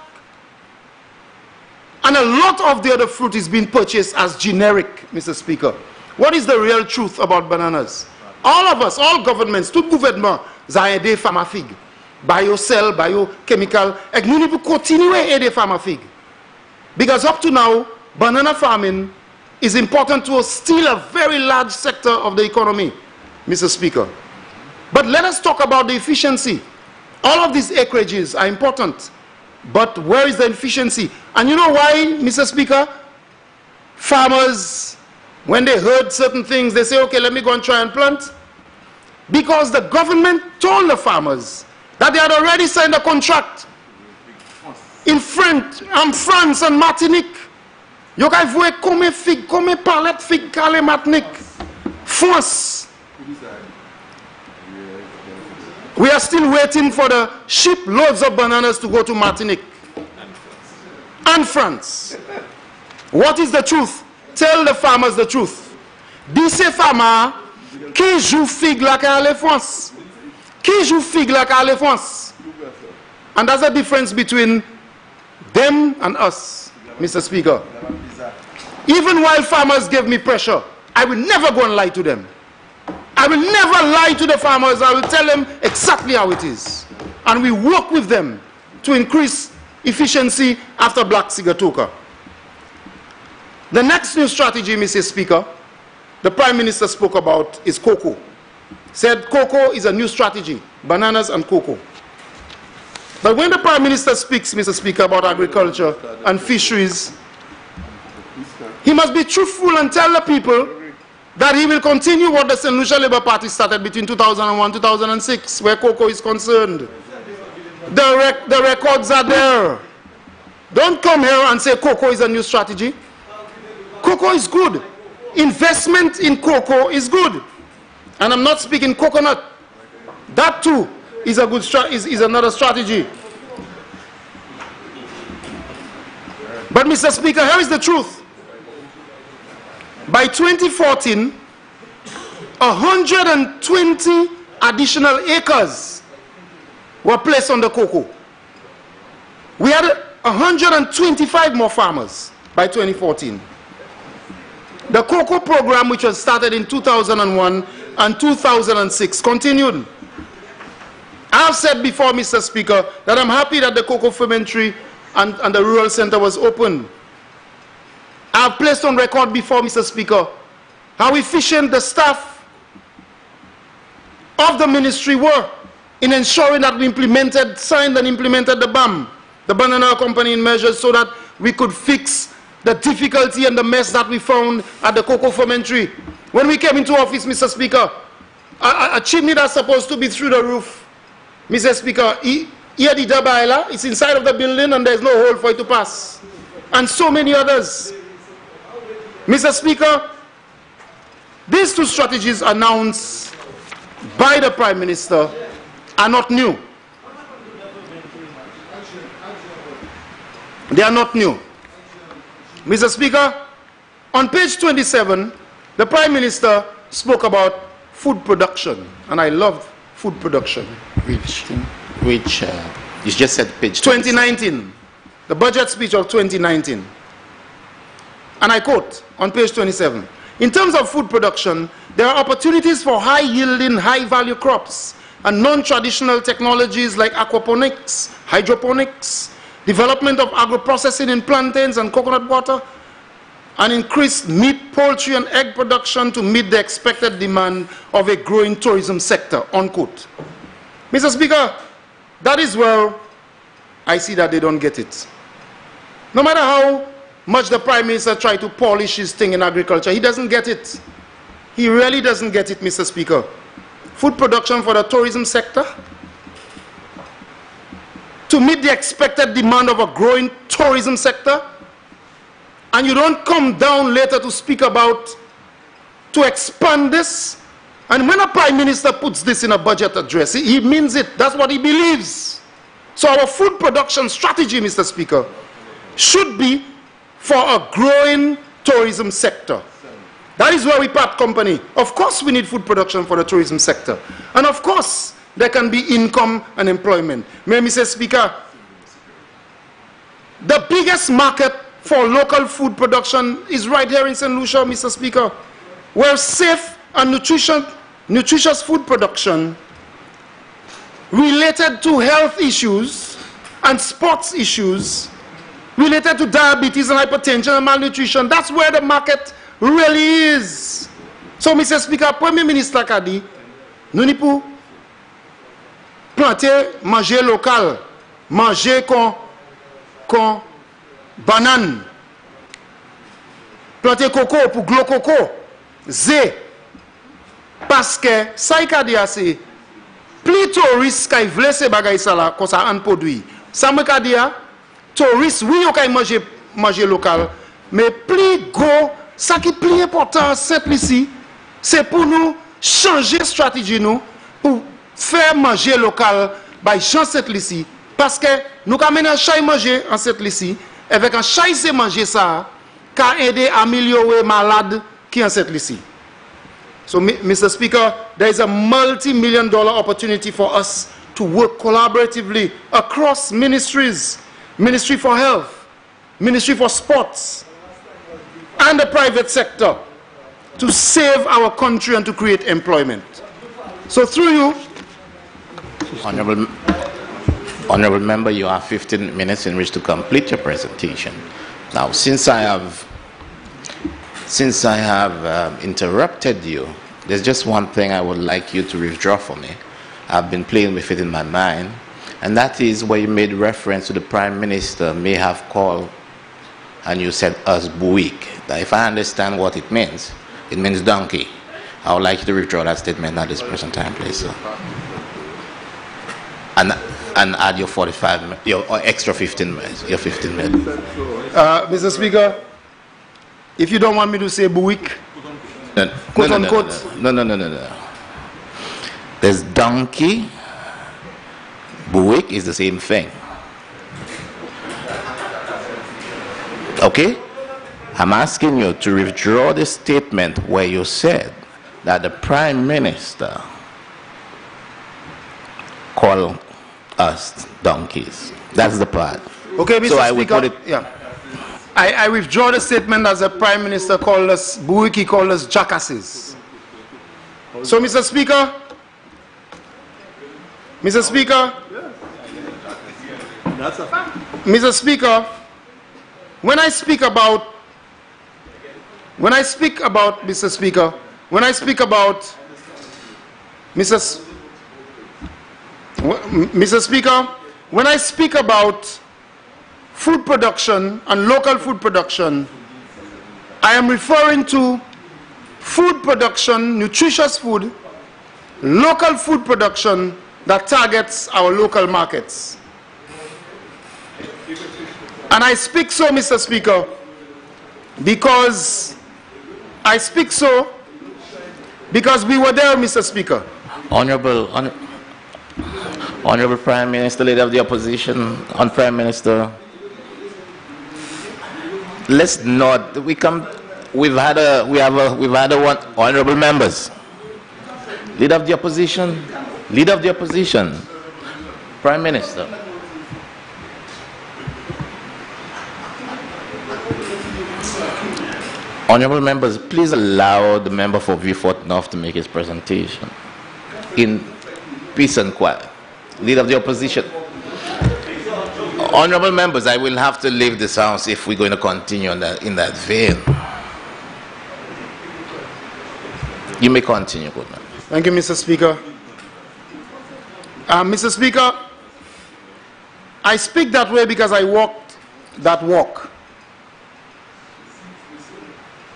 and a lot of the other fruit is being purchased as generic, Mr. Speaker. What is the real truth about bananas? All of us, all governments, tout gouvernement, ça aide farmer fig. Biocell, biochemical, et nous devons continuer à aider farmer fig. Because up to now, banana farming is important to still a very large sector of the economy, Mr. Speaker. But let us talk about the efficiency. All of these acreages are important, but where is the efficiency? And you know why, Mr. Speaker? Farmers, when they heard certain things, they say, okay, let me go and try and plant. Because the government told the farmers that they had already signed a contract in France and Martinique. Yo kay voué combien fig, combien palette fig calé Martinique. France. We are still waiting for the shiploads of bananas to go to Martinique and France. What is the truth? Tell the farmers the truth. Dis ces farmers qui jouent fig la calé France. Qui joue fig la calé France. And that's the difference between them and us, Mr. Speaker. Even while farmers gave me pressure, I will never go and lie to them. I will never lie to the farmers. I will tell them exactly how it is. And we work with them to increase efficiency after Black Sigatoka. The next new strategy, Mr. Speaker, the Prime Minister spoke about is cocoa. Said cocoa is a new strategy, bananas and cocoa. But when the Prime Minister speaks, Mr. Speaker, about agriculture and fisheries, he must be truthful and tell the people that he will continue what the St. Lucia Labour Party started between 2001 and 2006, where cocoa is concerned. The records are there. Don't come here and say cocoa is a new strategy. Cocoa is good. Investment in cocoa is good. And I'm not speaking coconut. That too is a good is another strategy. But Mr. Speaker, here is the truth. By 2014, 120 additional acres were placed on the cocoa. We had 125 more farmers by 2014. The cocoa program, which was started in 2001 and 2006, continued. I have said before, Mr. Speaker, that I'm happy that the cocoa fermentary and the rural center was open. I have placed on record before, Mr. Speaker, how efficient the staff of the ministry were in ensuring that we signed and implemented the BAM, the Banana Accompanying Measures, so that we could fix the difficulty and the mess that we found at the cocoa fermentary. When we came into office, Mr. Speaker, a chimney that's supposed to be through the roof, Mr. Speaker, here the Dabaila, it's inside of the building and there's no hole for it to pass. And so many others. Mr. Speaker, these two strategies announced by the Prime Minister are not new. They are not new. Mr. Speaker, on page 27, the Prime Minister spoke about food production, and I love food production. Which You just said page 2019. The budget speech of 2019. And I quote on page 27. In terms of food production, there are opportunities for high-yielding, high-value crops and non-traditional technologies like aquaponics, hydroponics, development of agro-processing in plantains and coconut water, and increased meat, poultry, and egg production to meet the expected demand of a growing tourism sector, unquote. Mr. Speaker, that is where I see that they don't get it. No matter how much the Prime Minister tried to polish his thing in agriculture, he doesn't get it. He really doesn't get it, Mr. Speaker. Food production for the tourism sector, to meet the expected demand of a growing tourism sector, and you don't come down later to speak about, to expand this. And when a Prime Minister puts this in a budget address, he means it. That's what he believes. So our food production strategy, Mr. Speaker, should be for a growing tourism sector. That is where we part company. Of course we need food production for the tourism sector. And of course there can be income and employment. May Mr. Speaker, the biggest market for local food production is right here in St. Lucia, Mr. Speaker, where safe and nutritious food production related to health issues and sports issues, related to diabetes and hypertension and malnutrition, that's where the market really is. So, Mr. Speaker, Premier Minister Kadi, nous n'y pour planter, manger local, manger con banane, planter coco pour glo coco, zé, parce que ça y a dit assez, plus touristes qui veulent ces bagages ça là, qu'on ça en produit, ça me a dit touristes, oui, on peut manger local, mais plus gros, ça qui est plus important, simple ici, c'est pour nous changer la stratégie nous, pour faire manger local, by Jean cette ici, parce que nous avons un chat manger en cette ici, avec un chat c'est manger ça, qu'a aider à améliorer malade qui en cette ici. So, Mr. Speaker, there is a multi-million-dollar opportunity for us to work collaboratively across ministries, Ministry for Health, Ministry for Sports, and the private sector to save our country and to create employment. So through you, Honorable Member, you have 15 minutes in which to complete your presentation. Now, since I have interrupted you, there's just one thing I would like you to withdraw for me. I've been playing with it in my mind, and that is where you made reference to the Prime Minister may have called, and you said us buick. Now, if I understand what it means donkey. I would like you to withdraw that statement at this present time, please, sir. And add your 45, your extra 15 minutes, your 15 minutes. Mr. Speaker, if you don't want me to say buick, quote unquote. No. There's donkey, buick is the same thing. Okay? I'm asking you to withdraw the statement where you said that the Prime Minister called us donkeys. That's the part. Okay, Mr. So Speaker, I would put it. Yeah. I withdraw the statement as the Prime Minister called us buick, he called us jackasses. So, Mr. Speaker, That's a fact. Mr. Speaker, when I speak about Mr. Speaker, when I speak about food production and local food production, I am referring to food production, nutritious food, local food production that targets our local markets. And I speak so, Mr. Speaker, because we were there, Mr. Speaker. Honorable Prime Minister, Leader of the Opposition, and Prime Minister, let's not. We've had one. Honorable members, Leader of the Opposition, Prime Minister. Honorable members, please allow the member for Vieux-Fort North to make his presentation in peace and quiet. Leader of the opposition. Honorable members, I will have to leave this house if we're going to continue in that vein. You may continue, Goodman. Thank you, Mr. Speaker. Mr. Speaker, I speak that way because I walked that walk.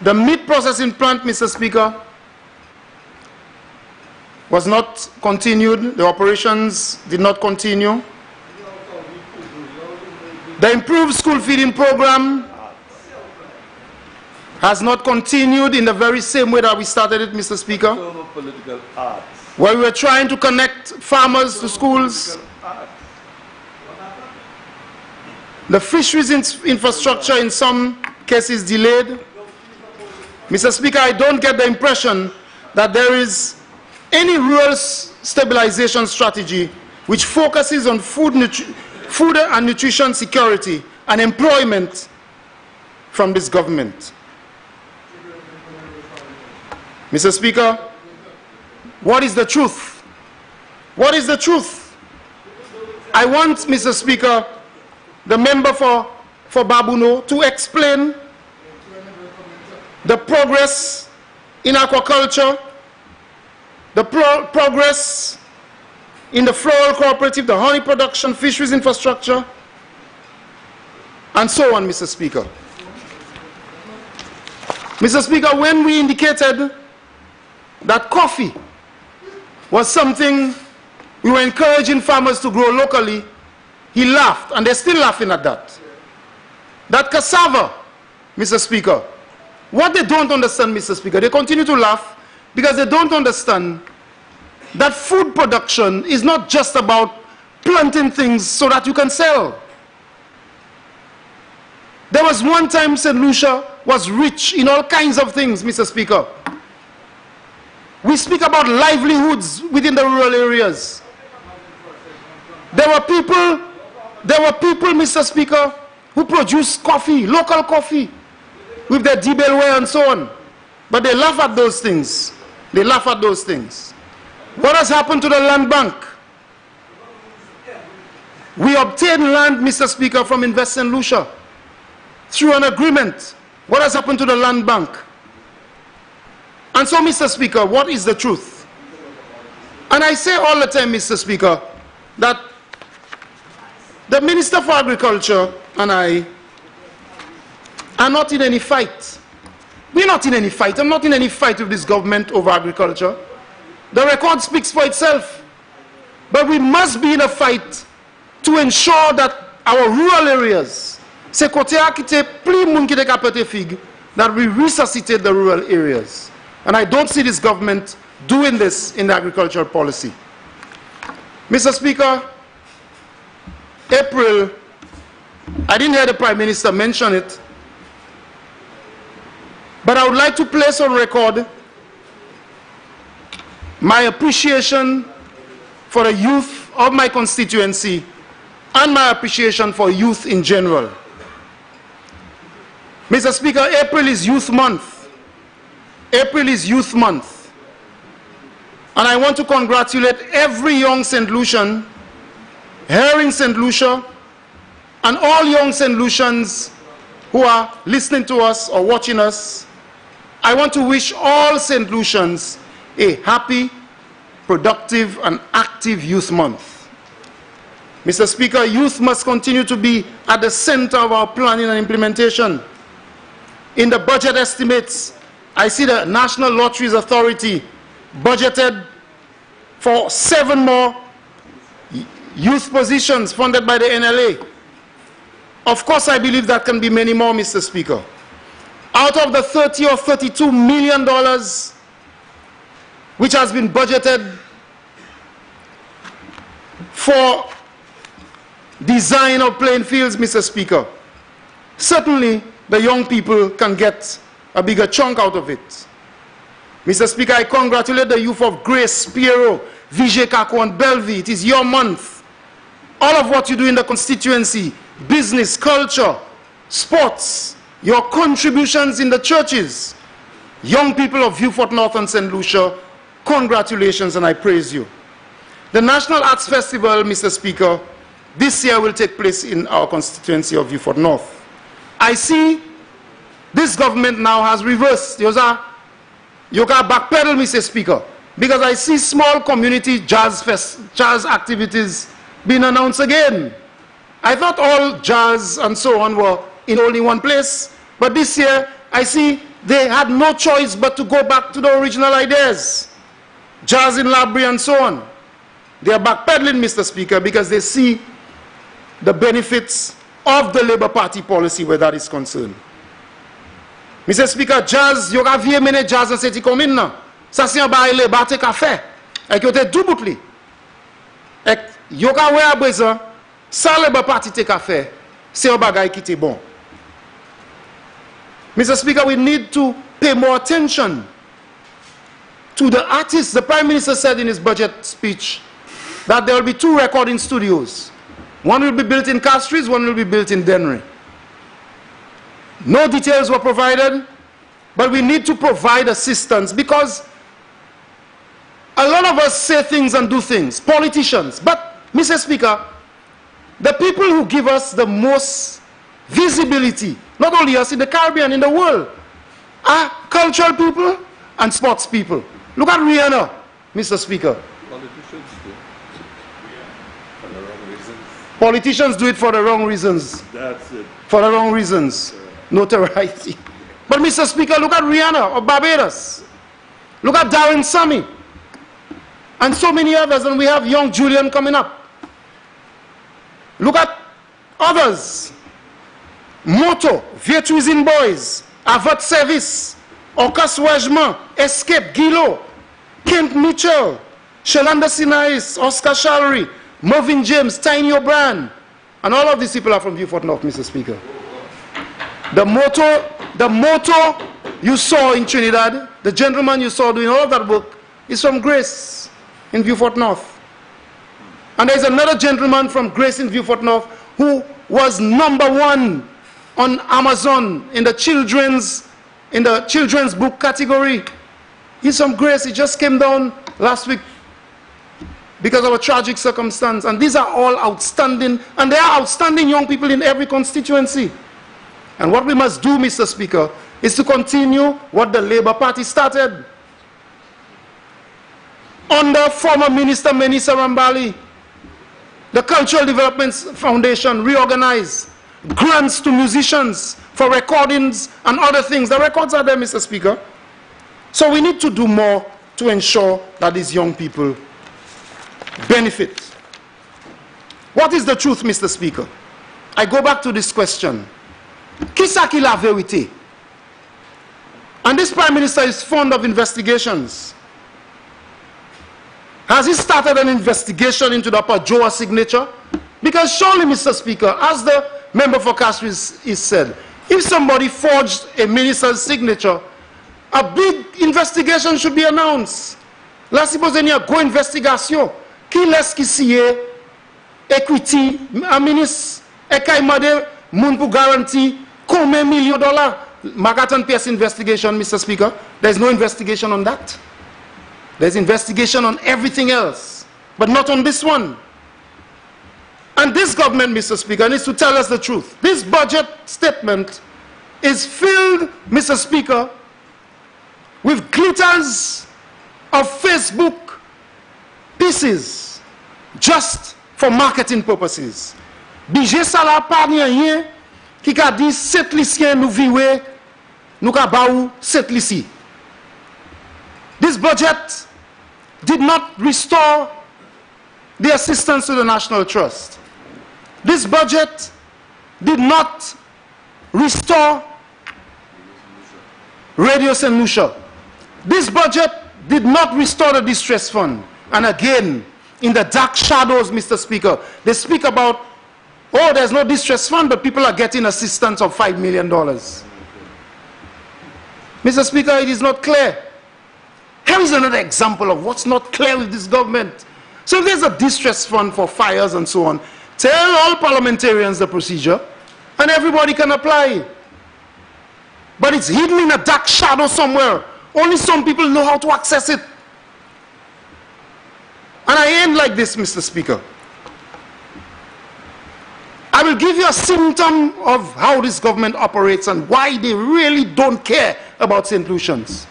The meat processing plant, Mr. Speaker, was not continued. The operations did not continue. The improved school feeding program has not continued in the very same way that we started it, Mr. Speaker, where we were trying to connect farmers to schools. The fisheries infrastructure in some cases delayed. Mr. Speaker, I don't get the impression that there is any rural stabilization strategy which focuses on food and nutrition security and employment from this government. Mr. Speaker, what is the truth? What is the truth? I want, Mr. Speaker, the member for Babuno to explain the progress in aquaculture, the progress in the floral cooperative, the honey production, fisheries infrastructure, and so on, Mr. Speaker. Mr. Speaker, when we indicated that coffee was something we were encouraging farmers to grow locally, he laughed, and they're still laughing at that. That cassava, Mr. Speaker, what they don't understand, Mr. Speaker, they continue to laugh because they don't understand that food production is not just about planting things so that you can sell. There was one time St. Lucia was rich in all kinds of things, Mr. Speaker. We speak about livelihoods within the rural areas. There were people, Mr. Speaker, who produced coffee, local coffee, with their debelware and so on. But they laugh at those things. They laugh at those things. What has happened to the land bank? We obtained land, Mr. Speaker, from Invest St. Lucia through an agreement. What has happened to the land bank? And so, Mr. Speaker, what is the truth? And I say all the time, Mr. Speaker, that the Minister for Agriculture and I are not in any fight. We're not in any fight. I'm not in any fight with this government over agriculture. The record speaks for itself. But we must be in a fight to ensure that our rural areas, that we resuscitate the rural areas. And I don't see this government doing this in the agricultural policy. Mr. Speaker, April, I didn't hear the Prime Minister mention it, but I would like to place on record my appreciation for the youth of my constituency and my appreciation for youth in general. Mr. Speaker, April is Youth Month. April is Youth Month. And I want to congratulate every young St. Lucian here in St. Lucia and all young St. Lucians who are listening to us or watching us. I want to wish all St. Lucians a happy, productive, and active Youth Month. Mr. Speaker, youth must continue to be at the center of our planning and implementation. In the budget estimates, I see the National Lotteries Authority budgeted for 7 more youth positions funded by the NLA. Of course, I believe that can be many more, Mr. Speaker. Out of the $30 or $32 million which has been budgeted for design of playing fields, Mr. Speaker, certainly the young people can get a bigger chunk out of it. Mr. Speaker, I congratulate the youth of Grace, Piero, Vijay Kako, and Bellevue. It is your month. All of what you do in the constituency, business, culture, sports, your contributions in the churches. Young people of Beaufort North and St. Lucia, congratulations and I praise you. The National Arts Festival, Mr. Speaker, this year will take place in our constituency of Beaufort North. I see this government now has reversed. You got backpedal, Mr. Speaker, because I see small community jazz activities being announced again. I thought all jazz and so on were in only one place, but this year I see they had no choice but to go back to the original ideas. Jazz in Labrie and so on. They are backpedaling, Mr. Speaker, because they see the benefits of the Labour Party policy where that is concerned. Mr. Speaker, jazz, you have here many jazz and city come in now. Ça c'est un bail Labour te ka fait. Et que te tout boutli. Et you ka we a besoin, ça Labour Party te ka fait, c'est un bagay qui te bon. Mr. Speaker, we need to pay more attention to the artists. The Prime Minister said in his budget speech that there will be 2 recording studios. One will be built in Castries, one will be built in Dennery. No details were provided, but we need to provide assistance because a lot of us say things and do things, politicians. But, Mr. Speaker, the people who give us the most visibility, not only us in the Caribbean, in the world, are cultural people and sports people. Look at Rihanna, Mr. Speaker. Politicians do it for the wrong reasons. That's it. For the wrong reasons. Notoriety. But Mr. Speaker, look at Rihanna of Barbados. Look at Darren Sammy. And so many others. And we have young Julian coming up. Look at others. Moto, Vietruisine Boys, Avat Service, Orcas Wajman, Escape, Gilo, Kent Mitchell, Shalanda Sinais, Oscar Shallery, Marvin James, Tiny O'Brien, and all of these people are from Beaufort North, Mr. Speaker. The motto you saw in Trinidad, the gentleman you saw doing all of that work, is from Grace in Beaufort North. And there's another gentleman from Grace in Beaufort North who was #1 on Amazon in the children's book category. He's from Grace. He just came down last week because of a tragic circumstance. And these are all outstanding, and there are outstanding young people in every constituency. And what we must do, Mr. Speaker, is to continue what the Labour Party started. Under former Minister Menisa Rambali, the Cultural Development Foundation reorganized grants to musicians for recordings and other things. The records are there, Mr. Speaker. So we need to do more to ensure that these young people benefit. What is the truth, Mr. Speaker? I go back to this question. Qui ça qui la vérité? And this Prime Minister is fond of investigations. Has he started an investigation into the Upper Joa signature? Because surely, Mr. Speaker, as the member for Castries is said, if somebody forged a minister's signature, a big investigation should be announced. Là, suppose il y a une grosse investigation. Qui laisse qui siye equity, un ministre, et qui demande moun pour garantir combien de millions de dollars? Magaton Pierce investigation, Mr. Speaker. There's no investigation on that. There's investigation on everything else, but not on this one. And this government, Mr. Speaker, needs to tell us the truth. This budget statement is filled, Mr. Speaker, with glitters of Facebook pieces just for marketing purposes. Budget ça la pas rien qui a dit cette lycéen nous viwe nous ka baou cette lycée. This budget did not restore the assistance to the National Trust. This budget did not restore Radio St. Lucia. This budget did not restore the distress fund. And again, in the dark shadows, Mr. Speaker, they speak about, oh, there's no distress fund, but people are getting assistance of $5 million. Mr. Speaker, it is not clear. Here is another example of what's not clear with this government. So if there's a distress fund for fires and so on, tell all parliamentarians the procedure, and everybody can apply. but it's hidden in a dark shadow somewhere. Only some people know how to access it. And I end like this, Mr. Speaker. I will give you a symptom of how this government operates and why they really don't care about St. Lucians.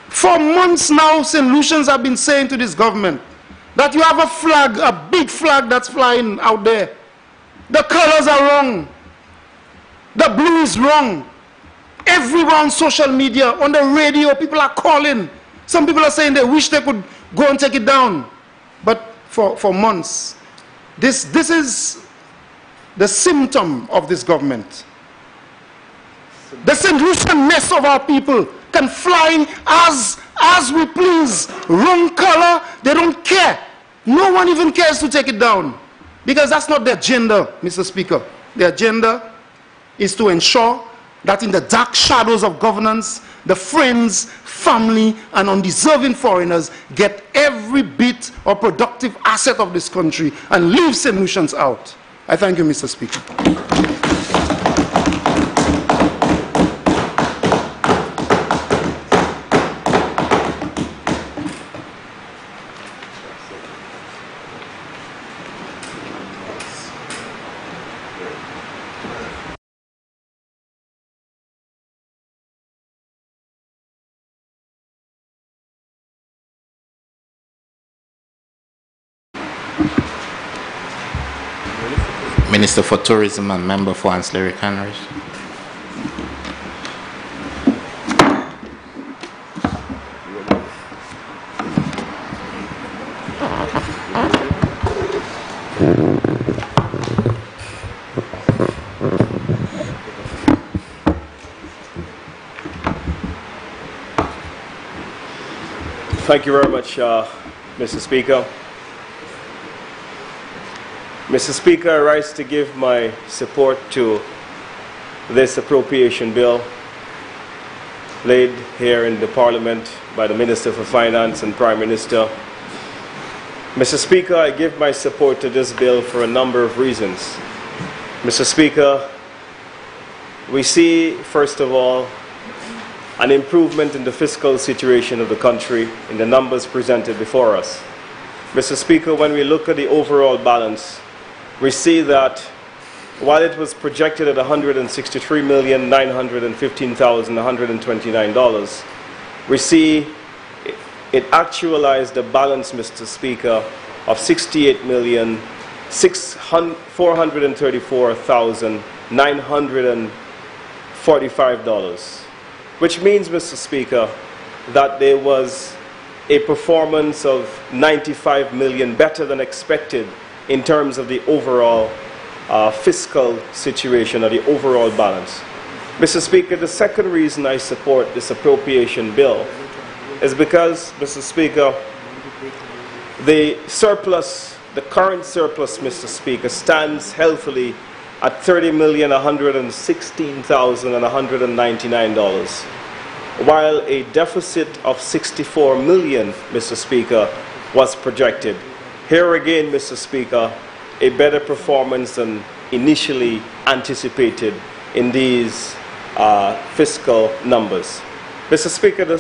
For months now, St. Lucians have been saying to this government that you have a flag, a big flag that's flying out there. The colors are wrong. The blue is wrong. Everywhere on social media, on the radio, people are calling. Some people are saying they wish they could go and take it down. But for months, this is the symptom of this government. The St. Lucian-ness of our people can fly as we please. Wrong color, they don't care. No one even cares to take it down. Because that's not their agenda, Mr. Speaker. Their agenda is to ensure that in the dark shadows of governance, the friends, family, and undeserving foreigners get every bit of productive asset of this country and leave St. Lucians out. I thank you, Mr. Speaker. Minister for Tourism and Member for Ancillary Canneries. Thank you very much, Mr. Speaker. Mr. Speaker, I rise to give my support to this appropriation bill laid here in the Parliament by the Minister for Finance and Prime Minister. Mr. Speaker, I give my support to this bill for a number of reasons. Mr. Speaker, we see, first of all, an improvement in the fiscal situation of the country in the numbers presented before us. Mr. Speaker, when we look at the overall balance, we see that while it was projected at $163,915,129, we see it actualized a balance, Mr. Speaker, of $68,434,945, which means, Mr. Speaker, that there was a performance of $95 million better than expected in terms of the overall fiscal situation or the overall balance. Mr. Speaker, the second reason I support this appropriation bill is because, Mr. Speaker, the surplus, the current surplus, Mr. Speaker, stands healthily at $30,116,199, while a deficit of $64 million, Mr. Speaker, was projected. Here again, Mr. Speaker, a better performance than initially anticipated in these fiscal numbers. Mr. Speaker, the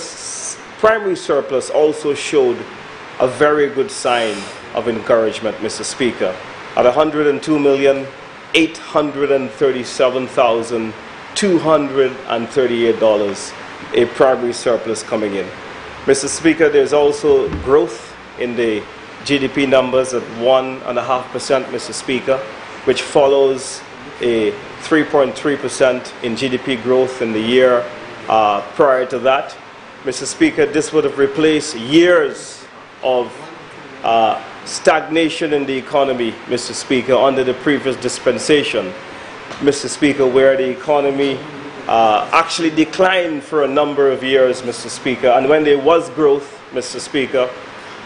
primary surplus also showed a very good sign of encouragement, Mr. Speaker, at $102,837,238, a primary surplus coming in. Mr. Speaker, there's also growth in the GDP numbers at 1.5%, Mr. Speaker, which follows a 3.3% in GDP growth in the year prior to that. Mr. Speaker, this would have replaced years of stagnation in the economy, Mr. Speaker, under the previous dispensation, Mr. Speaker, where the economy actually declined for a number of years, Mr. Speaker, and when there was growth, Mr. Speaker,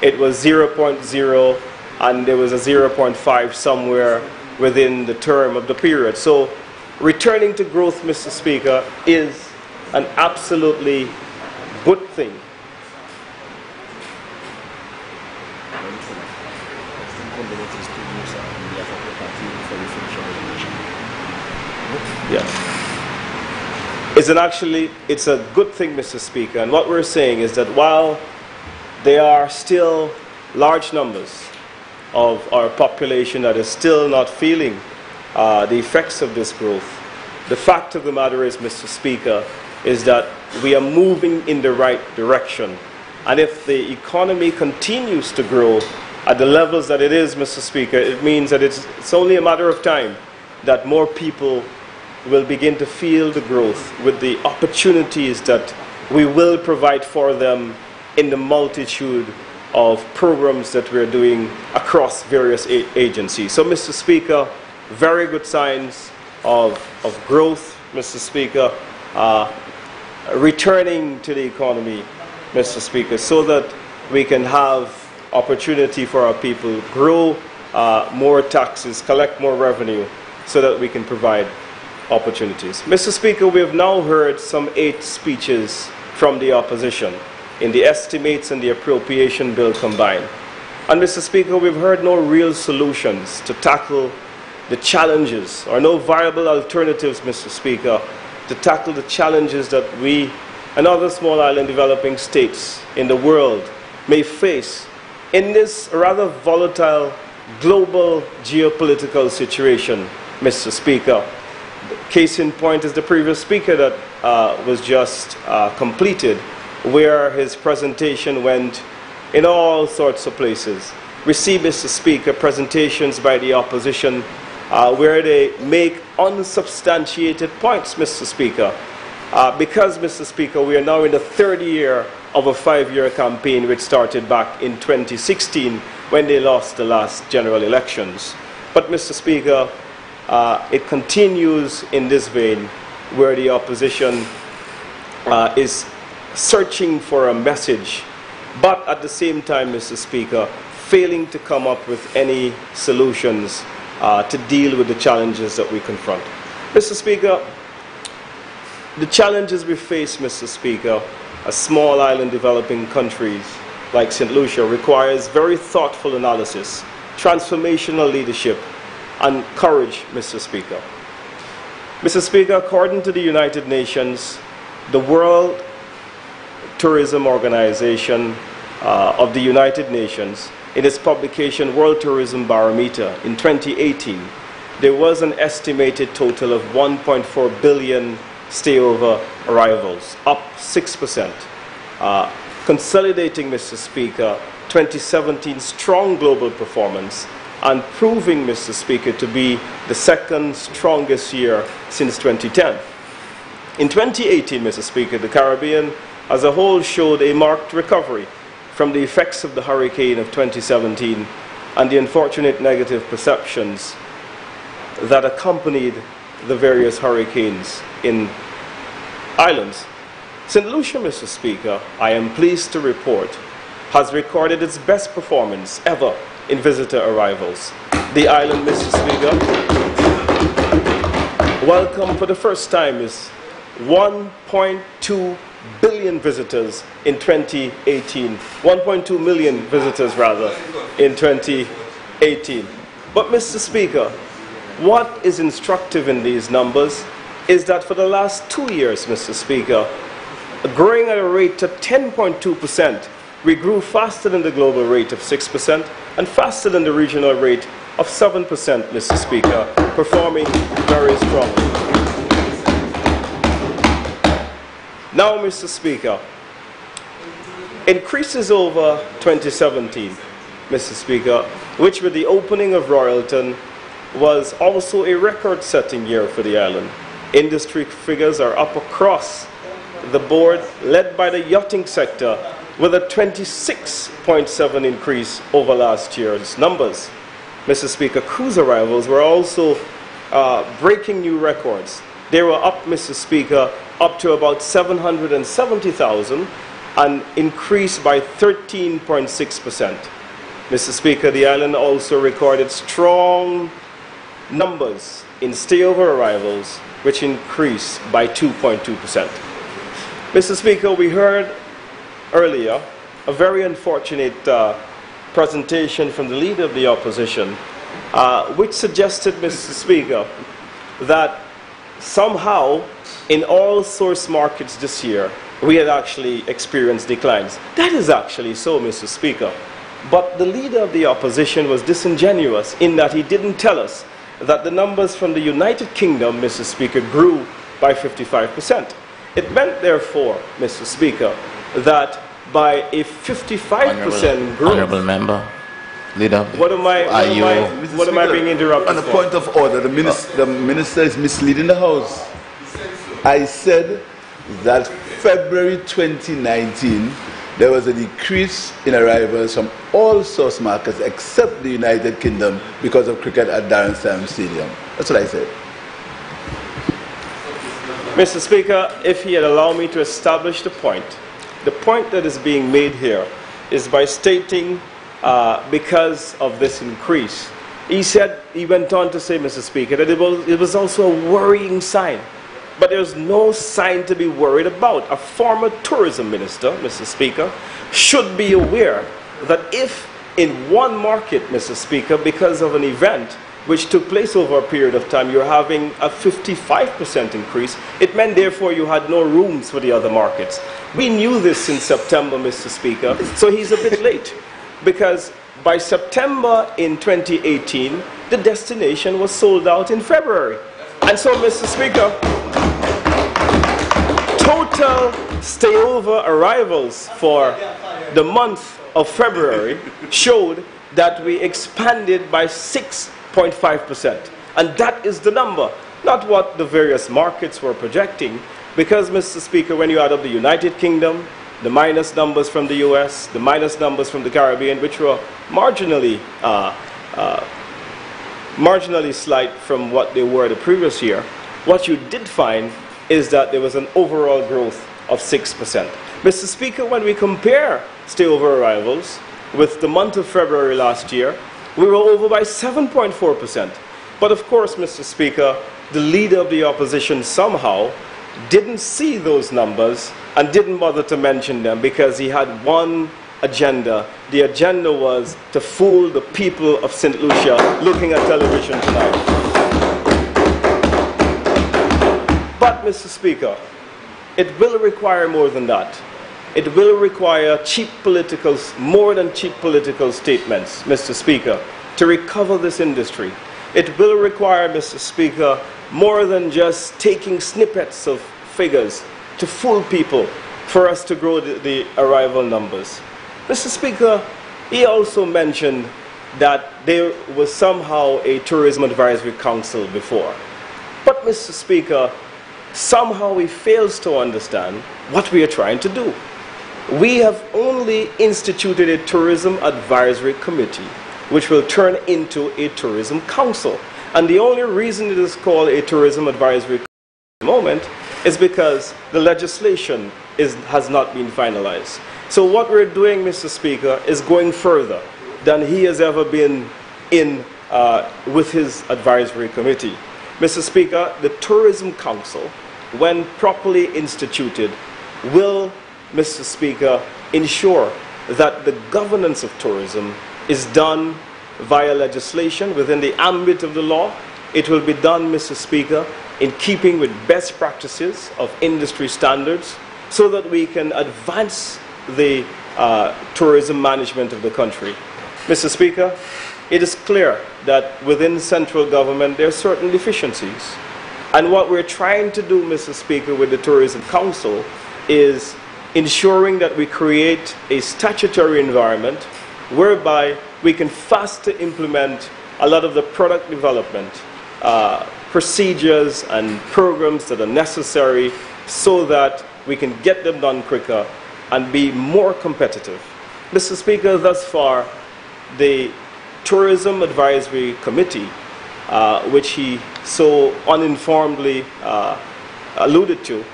it was 0.0 and there was a 0.5 somewhere within the term of the period. So returning to growth, Mr. Speaker, is an absolutely good thing. Yeah. it's a good thing, Mr. Speaker. And what we're saying is that while there are still large numbers of our population that is still not feeling the effects of this growth, the fact of the matter is, Mr. Speaker, is that we are moving in the right direction. And if the economy continues to grow at the levels that it is, Mr. Speaker, it means that it's only a matter of time that more people will begin to feel the growth with the opportunities that we will provide for them in the multitude of programs that we're doing across various agencies. So, Mr. Speaker, very good signs of growth, Mr. Speaker, returning to the economy, Mr. Speaker, so that we can have opportunity for our people, grow more taxes, collect more revenue, so that we can provide opportunities. Mr. Speaker, we have now heard some 8 speeches from the opposition in the estimates and the appropriation bill combined. And Mr. Speaker, we've heard no real solutions to tackle the challenges, or no viable alternatives, Mr. Speaker, to tackle the challenges that we and other small island developing states in the world may face in this rather volatile global geopolitical situation, Mr. Speaker. Case in point is the previous speaker that was just completed, where his presentation went in all sorts of places. We see, Mr. Speaker, presentations by the opposition where they make unsubstantiated points, Mr. Speaker. Because, Mr. Speaker, we are now in the 3rd year of a 5-year campaign which started back in 2016 when they lost the last general elections. But, Mr. Speaker, it continues in this vein where the opposition is searching for a message, but at the same time, Mr. Speaker, failing to come up with any solutions to deal with the challenges that we confront. Mr. Speaker, the challenges we face, Mr. Speaker, as small island developing countries like St. Lucia, requires very thoughtful analysis, transformational leadership, and courage, Mr. Speaker. Mr. Speaker, according to the United Nations, the World Tourism Organization of the United Nations, in its publication World Tourism Barometer in 2018, there was an estimated total of 1.4 billion stayover arrivals, up 6%. Consolidating, Mr. Speaker, 2017's strong global performance and proving, Mr. Speaker, to be the 2nd strongest year since 2010. In 2018, Mr. Speaker, the Caribbean as a whole showed a marked recovery from the effects of the hurricane of 2017 and the unfortunate negative perceptions that accompanied the various hurricanes in islands. St. Lucia, Mr. Speaker, I am pleased to report, has recorded its best performance ever in visitor arrivals. The island, Mr. Speaker, welcomed for the first time is 1.2 billion visitors in 2018. 1.2 million visitors, rather, in 2018. But, Mr. Speaker, what is instructive in these numbers is that for the last 2 years, Mr. Speaker, growing at a rate of 10.2%, we grew faster than the global rate of 6% and faster than the regional rate of 7%, Mr. Speaker, performing very strongly. Now, Mr. Speaker, increases over 2017, Mr. Speaker, which with the opening of Royalton was also a record-setting year for the island. Industry figures are up across the board, led by the yachting sector, with a 26.7% increase over last year's numbers. Mr. Speaker, cruise arrivals were also breaking new records. They were up, Mr. Speaker, up to about 770,000 and increased by 13.6%. Mr. Speaker, the island also recorded strong numbers in stayover arrivals, which increased by 2.2%. Mr. Speaker, we heard earlier a very unfortunate presentation from the leader of the opposition, which suggested, Mr. Speaker, that somehow in all source markets this year, we had actually experienced declines. That is actually so, Mr. Speaker. But the leader of the opposition was disingenuous in that he didn't tell us that the numbers from the United Kingdom, Mr. Speaker, grew by 55%. It meant, therefore, Mr. Speaker, that by a 55% growth... Honourable Member, Leader, what am I being interrupted on a for? point of order, the minister is misleading the House. I said that February 2019, there was a decrease in arrivals from all source markets except the United Kingdom because of cricket at Darrensham Stadium. That's what I said. Mr. Speaker, if he had allowed me to establish the point that is being made here is by stating because of this increase. He went on to say, Mr. Speaker, that it was also a worrying sign. But there's no sign to be worried about. A former tourism minister, Mr. Speaker, should be aware that if in one market, Mr. Speaker, because of an event which took place over a period of time, you're having a 55% increase, it meant therefore you had no rooms for the other markets. We knew this in September, Mr. Speaker, so he's a bit late. Because by September in 2018, the destination was sold out in February. And so, Mr. Speaker, total stayover arrivals for the month of February showed that we expanded by 6.5%. And that is the number, not what the various markets were projecting. Because, Mr. Speaker, when you add up the United Kingdom, the minus numbers from the US, the minus numbers from the Caribbean, which were marginally slight from what they were the previous year, what you did find is that there was an overall growth of 6%. Mr. Speaker, when we compare stayover arrivals with the month of February last year, we were over by 7.4%. But of course, Mr. Speaker, the leader of the opposition somehow didn't see those numbers and didn't bother to mention them because he had one agenda. The agenda was to fool the people of St. Lucia looking at television tonight. But, Mr. Speaker, it will require more than that. It will require more than cheap political statements, Mr. Speaker, to recover this industry. It will require, Mr. Speaker, more than just taking snippets of figures to fool people for us to grow the arrival numbers. Mr. Speaker, he also mentioned that there was somehow a tourism advisory council before. But, Mr. Speaker, somehow he fails to understand what we are trying to do. We have only instituted a tourism advisory committee, which will turn into a tourism council. And the only reason it is called a tourism advisory council at the moment is because the legislation has not been finalized. So what we're doing, Mr. Speaker, is going further than he has ever been in with his advisory committee. Mr. Speaker, the Tourism Council, when properly instituted, will, Mr. Speaker, ensure that the governance of tourism is done via legislation within the ambit of the law. It will be done, Mr. Speaker, in keeping with best practices of industry standards so that we can advance the tourism management of the country. Mr. Speaker, it is clear that within central government there are certain deficiencies. And what we're trying to do, Mr. Speaker, with the Tourism Council is ensuring that we create a statutory environment whereby we can faster implement a lot of the product development procedures and programs that are necessary so that we can get them done quicker and be more competitive. Mr. Speaker, thus far, the Tourism Advisory Committee, which he so uninformedly alluded to,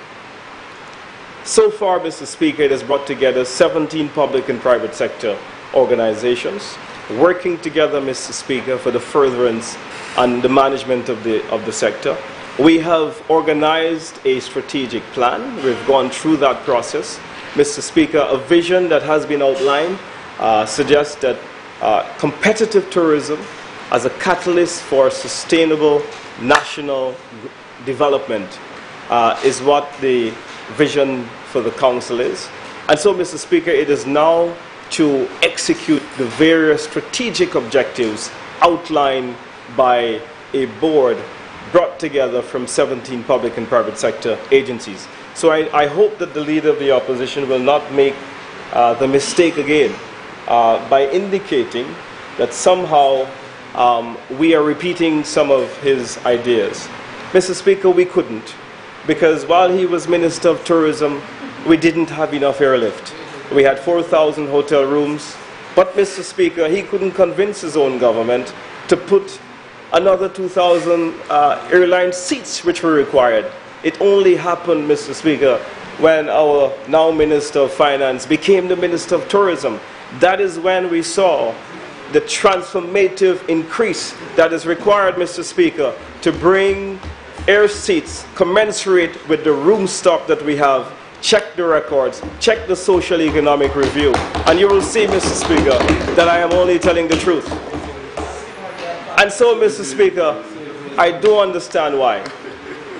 so far, Mr. Speaker, it has brought together 17 public and private sector organizations working together, Mr. Speaker, for the furtherance and the management of the sector. We have organized a strategic plan. We've gone through that process. Mr. Speaker, a vision that has been outlined suggests that competitive tourism as a catalyst for sustainable national development is what the vision for the council is. And so, Mr. Speaker, it is now to execute the various strategic objectives outlined by a board brought together from 17 public and private sector agencies. So I hope that the leader of the opposition will not make the mistake again by indicating that somehow we are repeating some of his ideas. Mr. Speaker, we couldn't, because while he was Minister of Tourism, we didn't have enough airlift. We had 4,000 hotel rooms, but Mr. Speaker, he couldn't convince his own government to put another 2,000 airline seats which were required. It only happened, Mr. Speaker, when our now Minister of Finance became the Minister of Tourism. That is when we saw the transformative increase that is required, Mr. Speaker, to bring air seats commensurate with the room stock that we have. Check the records, check the social economic review, and you will see, Mr. Speaker, that I am only telling the truth. And so, Mr. Speaker, I do understand why,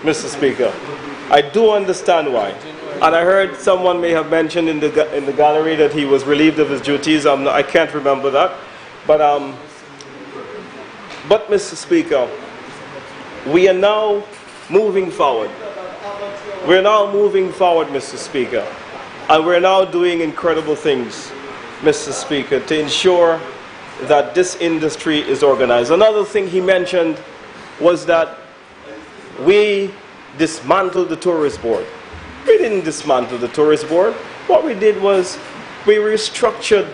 Mr. Speaker. I do understand why. And I heard someone may have mentioned in the gallery that he was relieved of his duties. I can't remember that. But Mr. Speaker, we are now moving forward. We're now moving forward, Mr. Speaker. And we're now doing incredible things, Mr. Speaker, to ensure that this industry is organized. Another thing he mentioned was that we dismantled the tourist board. We didn't dismantle the tourist board. What we did was we restructured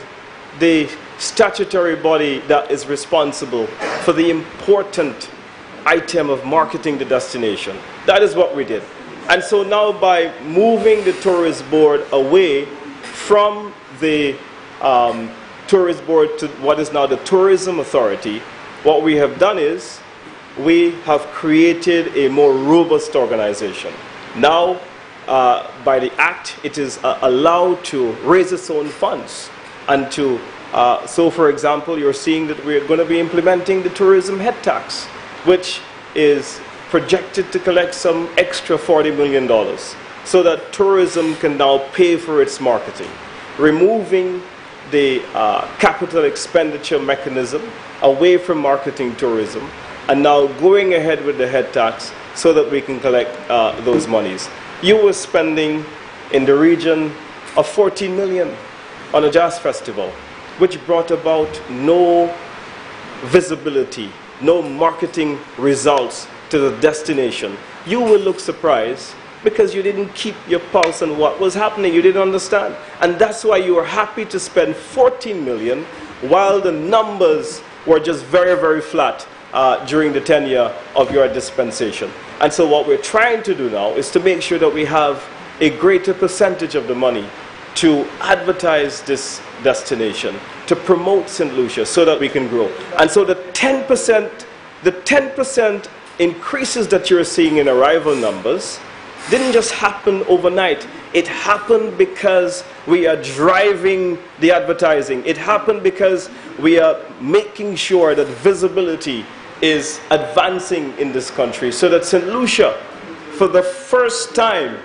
the statutory body that is responsible for the important item of marketing the destination. That is what we did. And so now, by moving the tourist board away from the tourist board to what is now the Tourism Authority, what we have done is we have created a more robust organization. Now, by the Act, it is allowed to raise its own funds. And to, so for example, you're seeing that we're going to be implementing the tourism head tax, which is projected to collect some extra $40 million, so that tourism can now pay for its marketing, removing the capital expenditure mechanism away from marketing tourism, and now going ahead with the head tax so that we can collect those monies. You were spending in the region of 14 million on a jazz festival, which brought about no visibility, no marketing results to the destination. You will look surprised because you didn't keep your pulse on what was happening. You didn't understand. And that's why you were happy to spend 14 million while the numbers were just very, very flat during the tenure of your dispensation. And so what we're trying to do now is to make sure that we have a greater percentage of the money to advertise this destination, to promote St. Lucia so that we can grow. And so the 10% increases that you're seeing in arrival numbers didn't just happen overnight. It happened because we are driving the advertising. It happened because we are making sure that visibility is advancing in this country, so that St. Lucia, for the first time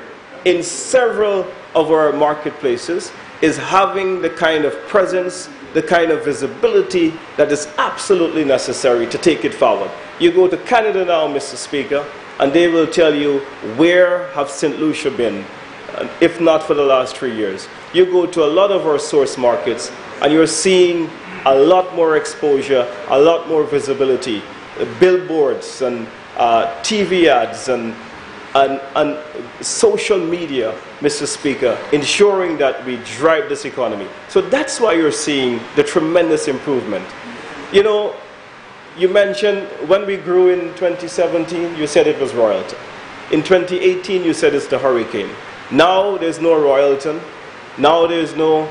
in several of our marketplaces, is having the kind of presence, the kind of visibility that is absolutely necessary to take it forward. You go to Canada now, Mr. Speaker, and they will tell you, where have St. Lucia been, if not for the last 3 years? You go to a lot of our source markets, and you're seeing a lot more exposure, a lot more visibility, billboards and TV ads and social media, Mr. Speaker, ensuring that we drive this economy. So that's why you're seeing the tremendous improvement. You know, you mentioned when we grew in 2017, you said it was Royalton. In 2018, you said it's the hurricane. Now there's no Royalton. Now there's no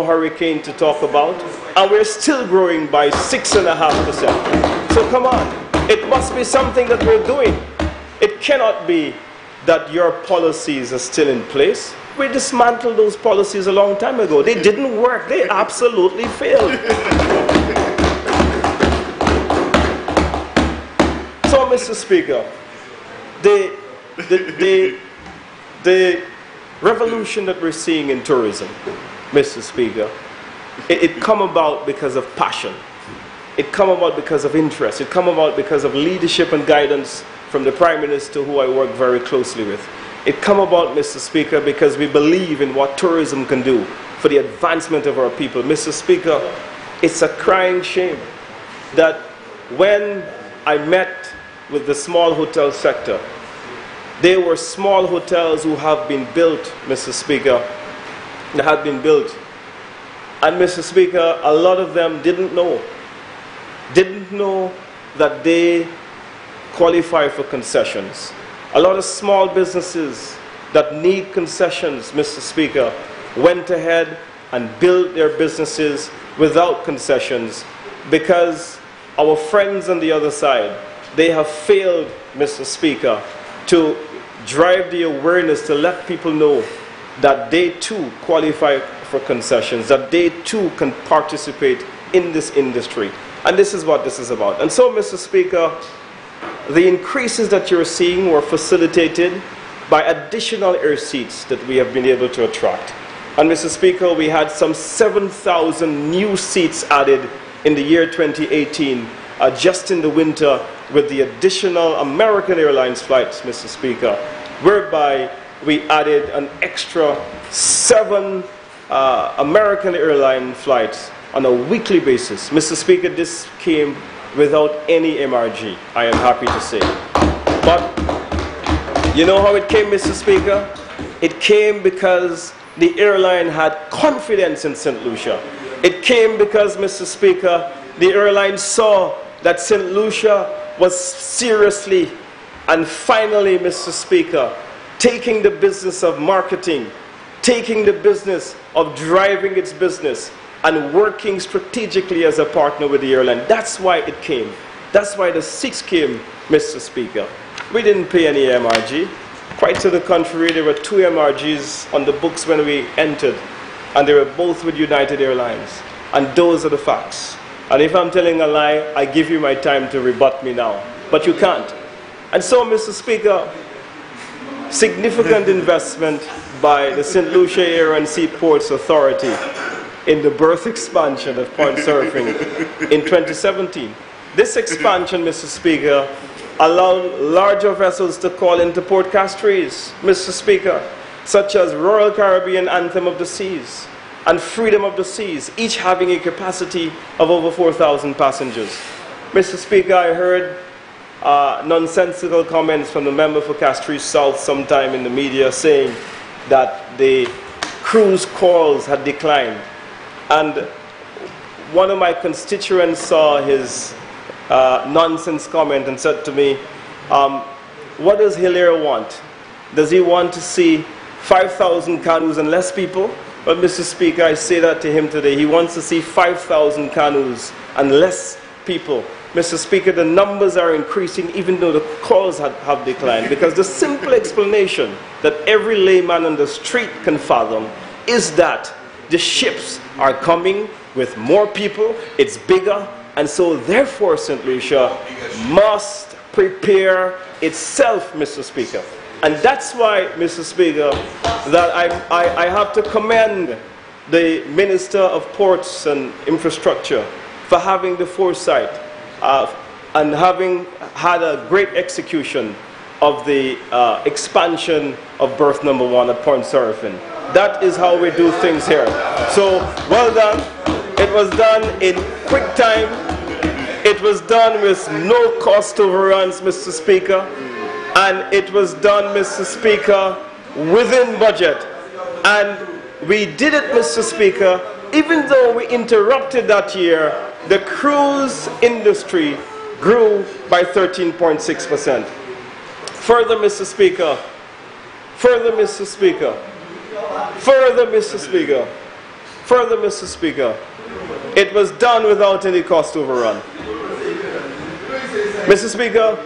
hurricane to talk about. And we're still growing by 6.5%. So come on, it must be something that we're doing. It cannot be that your policies are still in place. We dismantled those policies a long time ago. They didn't work. They absolutely failed. So, Mr. Speaker, the revolution that we're seeing in tourism, Mr. Speaker, it come about because of passion. It come about because of interest. It come about because of leadership and guidance from the Prime Minister, who I work very closely with. It come about, Mr. Speaker, because we believe in what tourism can do for the advancement of our people. Mr. Speaker, it's a crying shame that when I met with the small hotel sector, they were small hotels who have been built, Mr. Speaker, that have been built. And Mr. Speaker, a lot of them didn't know that they qualify for concessions. A lot of small businesses that need concessions, Mr. Speaker, went ahead and built their businesses without concessions because our friends on the other side, they have failed, Mr. Speaker, to drive the awareness to let people know that they too qualify for concessions, that they too can participate in this industry. And this is what this is about. And so, Mr. Speaker, the increases that you're seeing were facilitated by additional air seats that we have been able to attract. And Mr. Speaker, we had some 7,000 new seats added in the year 2018, just in the winter, with the additional American Airlines flights, Mr. Speaker, whereby we added an extra 7 American Airline flights on a weekly basis. Mr. Speaker, this came without any MRG, I am happy to say. But you know how it came, Mr. Speaker? It came because the airline had confidence in St. Lucia. It came because, Mr. Speaker, the airline saw that St. Lucia was seriously and finally, Mr. Speaker, taking the business of marketing, taking the business of driving its business, and working strategically as a partner with the airline. That's why it came. That's why the 6 came, Mr. Speaker. We didn't pay any MRG. Quite to the contrary, there were 2 MRGs on the books when we entered, and they were both with United Airlines. And those are the facts. And if I'm telling a lie, I give you my time to rebut me now. But you can't. And so, Mr. Speaker, significant investment by the St. Lucia Air and Seaports Authority in the berth expansion of point surfing in 2017. This expansion, Mr. Speaker, allowed larger vessels to call into Port Castries, Mr. Speaker, such as Royal Caribbean Anthem of the Seas and Freedom of the Seas, each having a capacity of over 4,000 passengers. Mr. Speaker, I heard nonsensical comments from the member for Castries South sometime in the media saying that the cruise calls had declined. And one of my constituents saw his nonsense comment and said to me, what does Hilaire want? Does he want to see 5,000 canoes and less people? Well, Mr. Speaker, I say that to him today. He wants to see 5,000 canoes and less people. Mr. Speaker, the numbers are increasing even though the calls have declined, because the simple explanation that every layman on the street can fathom is that the ships are coming with more people, it's bigger, and so therefore St. Lucia must prepare itself, Mr. Speaker. And that's why, Mr. Speaker, that I have to commend the Minister of Ports and Infrastructure for having the foresight and having had a great execution of the expansion of berth number 1 at Point Seraphin. That is how we do things here. So, well done. It was done in quick time. It was done with no cost overruns, Mr. Speaker. And it was done, Mr. Speaker, within budget. And we did it, Mr. Speaker, even though we interrupted that year, the cruise industry grew by 13.6%. Further, Mr. Speaker, further, Mr. Speaker, further, Mr. Speaker, further, Mr. Speaker, it was done without any cost overrun. Mr. Speaker,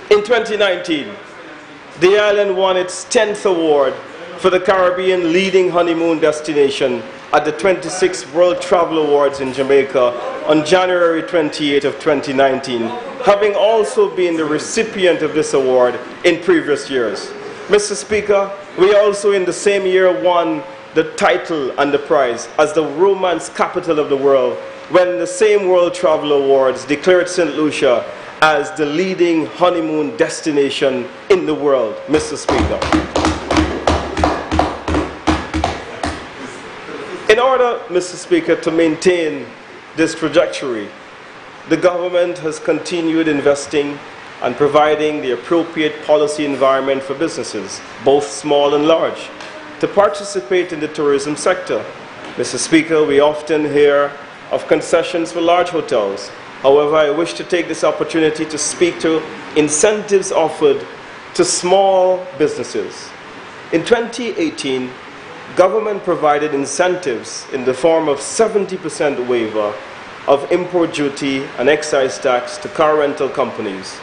in 2019, the island won its 10th award for the Caribbean leading honeymoon destination at the 26th World Travel Awards in Jamaica on January 28 of 2019, having also been the recipient of this award in previous years. Mr. Speaker, we also in the same year won the title and the prize as the romance capital of the world when the same World Travel Awards declared St. Lucia as the leading honeymoon destination in the world, Mr. Speaker. In order, Mr. Speaker, to maintain this trajectory, the government has continued investing and providing the appropriate policy environment for businesses, both small and large, to participate in the tourism sector. Mr. Speaker, we often hear of concessions for large hotels. However, I wish to take this opportunity to speak to incentives offered to small businesses. In 2018, government provided incentives in the form of 70% waiver of import duty and excise tax to car rental companies.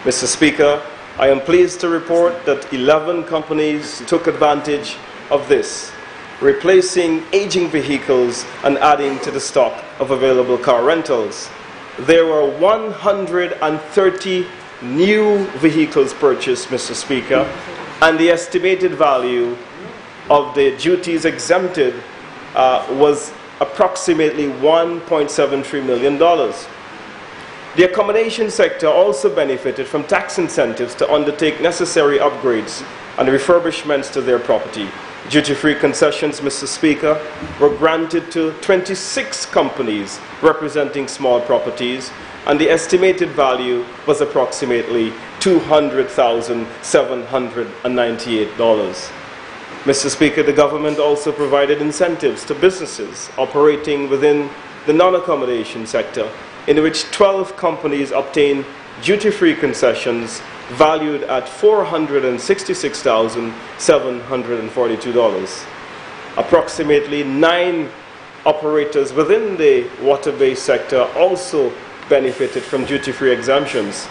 Mr. Speaker, I am pleased to report that 11 companies took advantage of this, replacing aging vehicles and adding to the stock of available car rentals. There were 130 new vehicles purchased, Mr. Speaker, and the estimated value of the duties exempted was approximately $1.73 million. The accommodation sector also benefited from tax incentives to undertake necessary upgrades and refurbishments to their property. Duty-free concessions, Mr. Speaker, were granted to 26 companies representing small properties, and the estimated value was approximately $200,798. Mr. Speaker, the government also provided incentives to businesses operating within the non-accommodation sector, in which 12 companies obtained duty-free concessions valued at $466,742. Approximately 9 operators within the water-based sector also benefited from duty-free exemptions,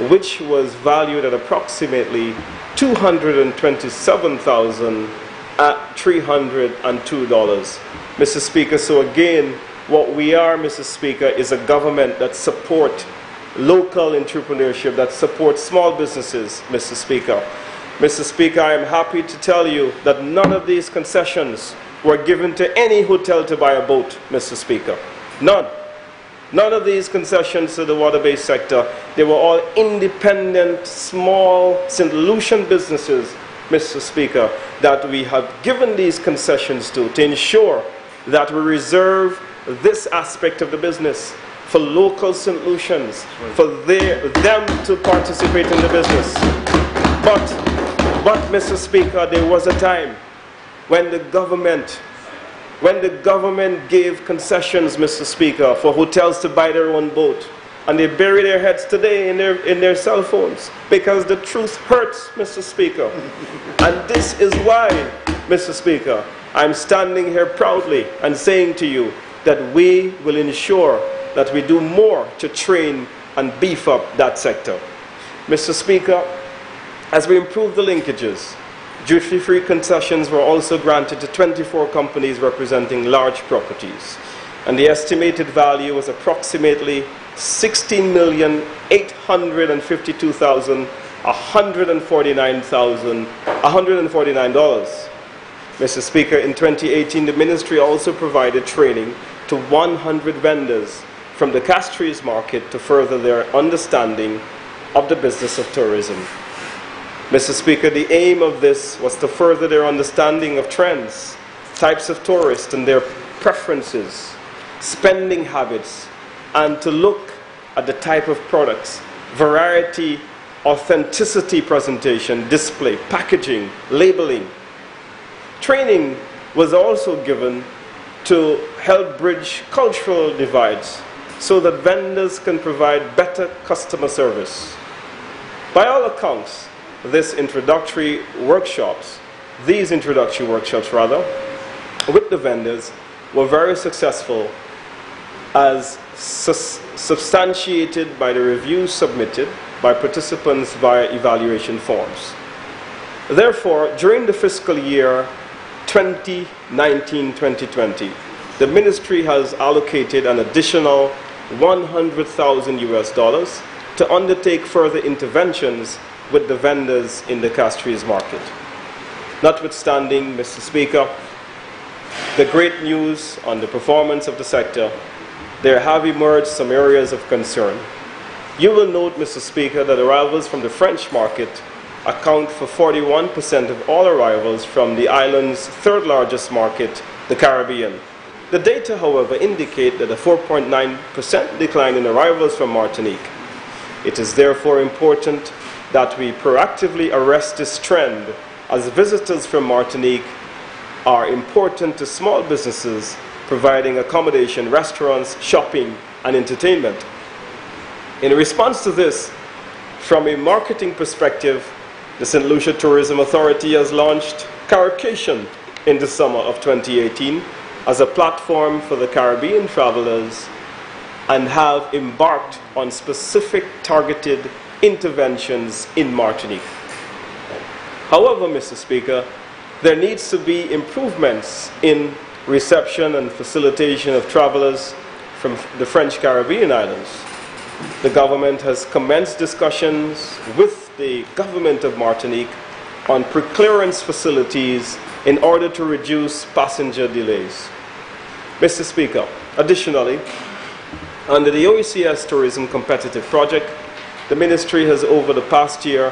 which was valued at approximately $227,302. Mr. Speaker, so again, what we are, Mr. Speaker, is a government that supports local entrepreneurship, that supports small businesses, Mr. Speaker. Mr. Speaker, I am happy to tell you that none of these concessions were given to any hotel to buy a boat, Mr. Speaker. None. None of these concessions to the water-based sector. They were all independent, small, St. Lucian businesses, Mr. Speaker, that we have given these concessions to ensure that we reserve this aspect of the business for local St. Lucians, for them to participate in the business. But Mr. Speaker, there was a time when the government gave concessions, Mr. Speaker, for hotels to buy their own boat, and they bury their heads today in their cell phones, because the truth hurts, Mr. Speaker. And this is why, Mr. Speaker, I'm standing here proudly and saying to you that we will ensure that we do more to train and beef up that sector. Mr. Speaker, as we improve the linkages, duty-free concessions were also granted to 24 companies representing large properties, and the estimated value was approximately $16,852,149. Mr. Speaker, in 2018, the ministry also provided training to 100 vendors from the Castries market to further their understanding of the business of tourism. Mr. Speaker, the aim of this was to further their understanding of trends, types of tourists and their preferences, spending habits, and to look at the type of products, variety, authenticity presentation, display, packaging, labeling. Training was also given to help bridge cultural divides so that vendors can provide better customer service. By all accounts, these introductory workshops with the vendors were very successful, as substantiated by the reviews submitted by participants via evaluation forms. Therefore, during the fiscal year 2019-2020, the ministry has allocated an additional $100,000 to undertake further interventions with the vendors in the Castries market. Notwithstanding, Mr. Speaker, the great news on the performance of the sector, there have emerged some areas of concern. You will note, Mr. Speaker, that arrivals from the French market account for 41% of all arrivals from the island's third largest market, the Caribbean. The data, however, indicate that a 4.9% decline in arrivals from Martinique. It is therefore important that we proactively arrest this trend, as visitors from Martinique are important to small businesses providing accommodation, restaurants, shopping, and entertainment. In response to this, from a marketing perspective, the St. Lucia Tourism Authority has launched Caribcation in the summer of 2018 as a platform for the Caribbean travelers and have embarked on specific targeted interventions in Martinique. However, Mr. Speaker, there needs to be improvements in reception and facilitation of travelers from the French Caribbean islands. The government has commenced discussions with the government of Martinique on pre-clearance facilities in order to reduce passenger delays. Mr. Speaker, additionally, under the OECS Tourism Competitive Project, the Ministry has over the past year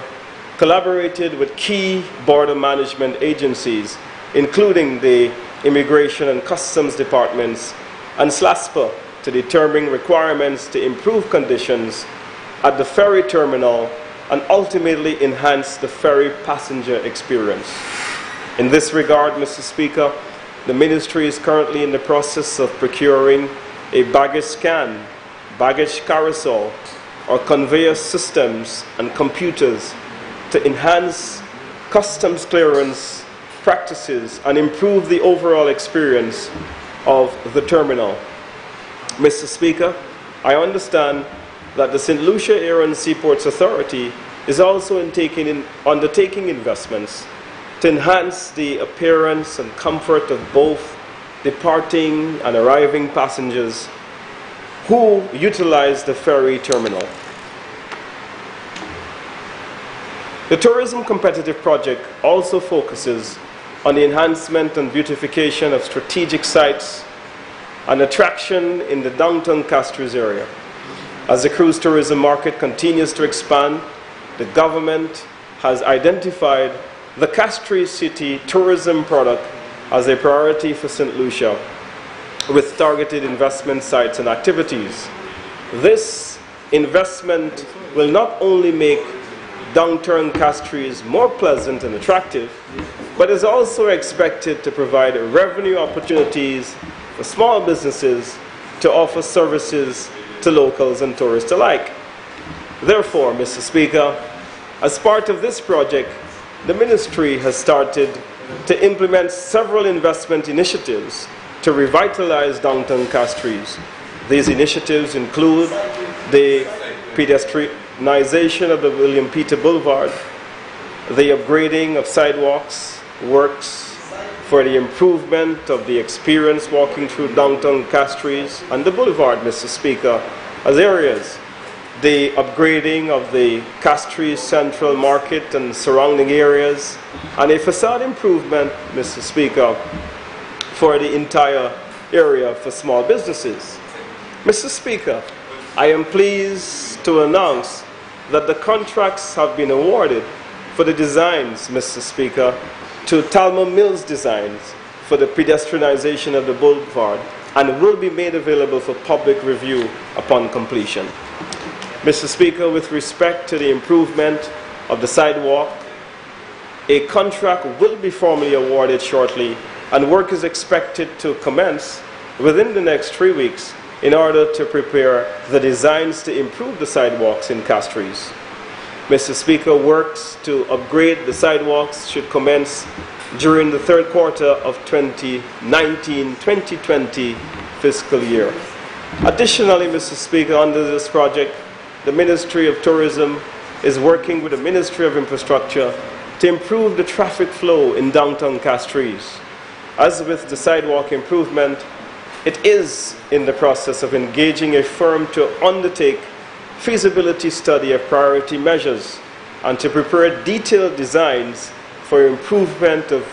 collaborated with key border management agencies, including the Immigration and Customs Departments and SLASPA, to determine requirements to improve conditions at the ferry terminal and ultimately enhance the ferry passenger experience. In this regard, Mr. Speaker, the Ministry is currently in the process of procuring a baggage scan, baggage carousel, or conveyor systems and computers to enhance customs clearance practices and improve the overall experience of the terminal. Mr. Speaker, I understand that the St. Lucia Air and Seaports Authority is also undertaking investments to enhance the appearance and comfort of both departing and arriving passengers who utilize the ferry terminal. The Tourism Competitive Project also focuses on the enhancement and beautification of strategic sites and attraction in the downtown Castries area. As the cruise tourism market continues to expand, the government has identified the Castries City tourism product as a priority for St. Lucia, with targeted investment sites and activities. This investment will not only make downtown Castries more pleasant and attractive, but is also expected to provide revenue opportunities for small businesses to offer services to locals and tourists alike. Therefore, Mr. Speaker, as part of this project, the Ministry has started to implement several investment initiatives to revitalize downtown Castries. These initiatives include the pedestrianization of the William Peter Boulevard, the upgrading of sidewalks, works for the improvement of the experience walking through downtown Castries and the boulevard, Mr. Speaker, as areas, the upgrading of the Castries Central Market and surrounding areas, and a facade improvement, Mr. Speaker, for the entire area for small businesses. Mr. Speaker, I am pleased to announce that the contracts have been awarded for the designs, Mr. Speaker, to Talma Mills Designs for the pedestrianization of the boulevard and will be made available for public review upon completion. Mr. Speaker, with respect to the improvement of the sidewalk, a contract will be formally awarded shortly, and work is expected to commence within the next 3 weeks in order to prepare the designs to improve the sidewalks in Castries. Mr. Speaker, works to upgrade the sidewalks should commence during the third quarter of 2019-2020 fiscal year. Additionally, Mr. Speaker, under this project, the Ministry of Tourism is working with the Ministry of Infrastructure to improve the traffic flow in downtown Castries. As with the sidewalk improvement, it is in the process of engaging a firm to undertake feasibility study of priority measures and to prepare detailed designs for improvement of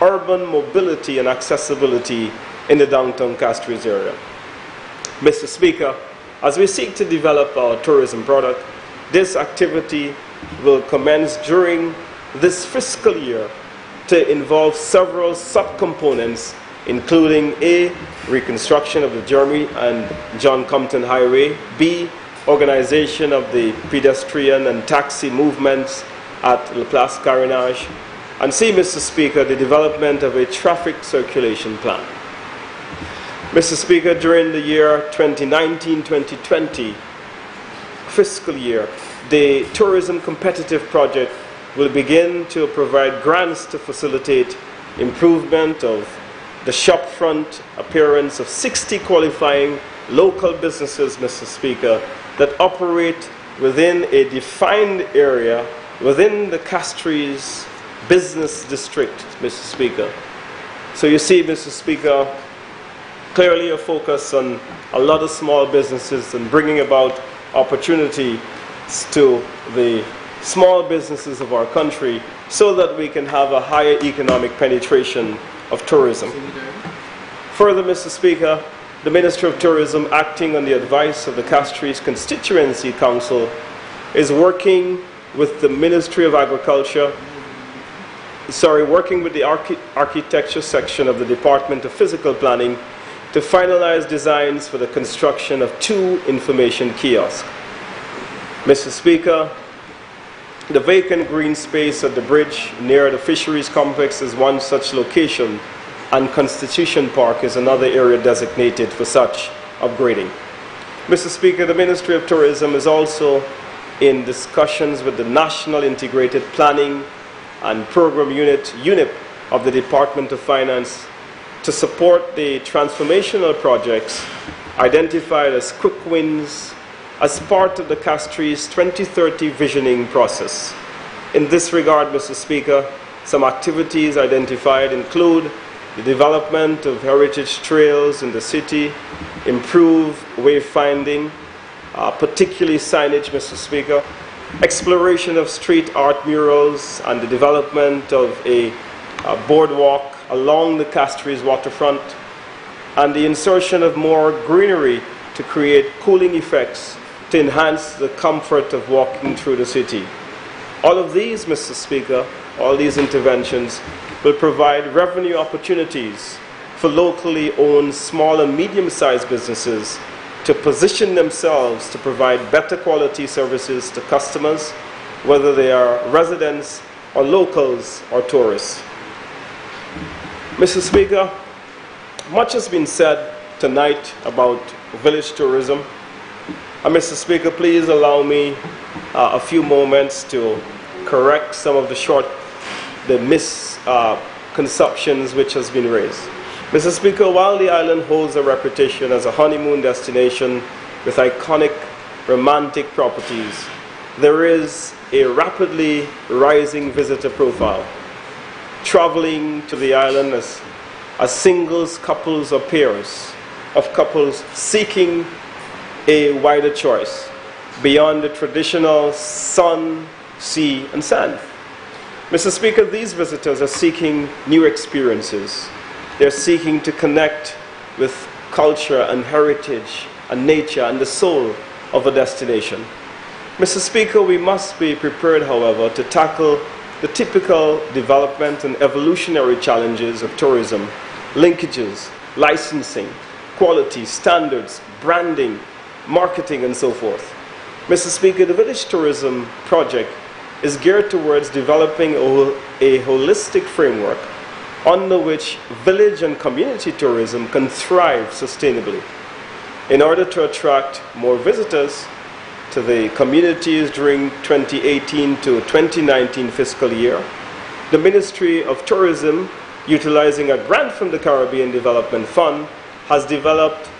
urban mobility and accessibility in the downtown Castries area. Mr. Speaker, as we seek to develop our tourism product, this activity will commence during this fiscal year to involve several subcomponents, including A, reconstruction of the Jeremy and John Compton Highway, B, organization of the pedestrian and taxi movements at La Place Carénage, and C, Mr. Speaker, the development of a traffic circulation plan. Mr. Speaker, during the year 2019-2020 fiscal year, the Tourism Competitive Project will begin to provide grants to facilitate improvement of the shopfront appearance of 60 qualifying local businesses, Mr. Speaker, that operate within a defined area within the Castries business district, Mr. Speaker. So you see, Mr. Speaker, clearly a focus on a lot of small businesses and bringing about opportunity to the small businesses of our country so that we can have a higher economic penetration of tourism. Further, Mr. Speaker, the Minister of Tourism, acting on the advice of the Castries Constituency Council, is working with the Ministry of Agriculture, working with the architecture section of the Department of Physical Planning to finalize designs for the construction of 2 information kiosks. Mr. Speaker, the vacant green space at the bridge near the fisheries complex is one such location, and Constitution Park is another area designated for such upgrading. Mr. Speaker, the Ministry of Tourism is also in discussions with the National Integrated Planning and Program Unit of the Department of Finance to support the transformational projects identified as quick wins as part of the Castries 2030 visioning process. In this regard, Mr. Speaker, some activities identified include the development of heritage trails in the city, improved wayfinding, particularly signage, Mr. Speaker, exploration of street art murals and the development of a boardwalk along the Castries waterfront, and the insertion of more greenery to create cooling effects to enhance the comfort of walking through the city. All of these, Mr. Speaker, all these interventions will provide revenue opportunities for locally owned small and medium-sized businesses to position themselves to provide better quality services to customers, whether they are residents or locals or tourists. Mr. Speaker, much has been said tonight about village tourism. And Mr. Speaker, please allow me a few moments to correct some of the misconceptions which has been raised. Mr. Speaker, while the island holds a reputation as a honeymoon destination with iconic romantic properties, there is a rapidly rising visitor profile. Traveling to the island as singles, couples, or pairs of couples seeking a wider choice beyond the traditional sun, sea, and sand. Mr. Speaker, these visitors are seeking new experiences. They're seeking to connect with culture and heritage and nature and the soul of a destination. Mr. Speaker, we must be prepared, however, to tackle the typical development and evolutionary challenges of tourism, linkages, licensing, quality, standards, branding, marketing, and so forth. Mr. Speaker, the Village Tourism Project is geared towards developing a holistic framework under which village and community tourism can thrive sustainably. In order to attract more visitors to the communities during 2018 to 2019 fiscal year, the Ministry of Tourism, utilizing a grant from the Caribbean Development Fund, has developed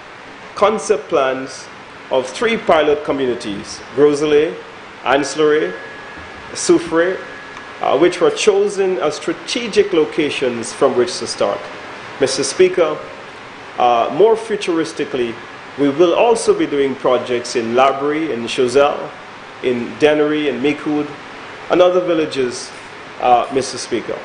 concept plans of 3 pilot communities, Groselet, Ancillary, Soufrière, which were chosen as strategic locations from which to start. Mr. Speaker, more futuristically, We will also be doing projects in Labrie, in Chazelle, in Dennery, in Meekwood, and other villages, Mr. Speaker.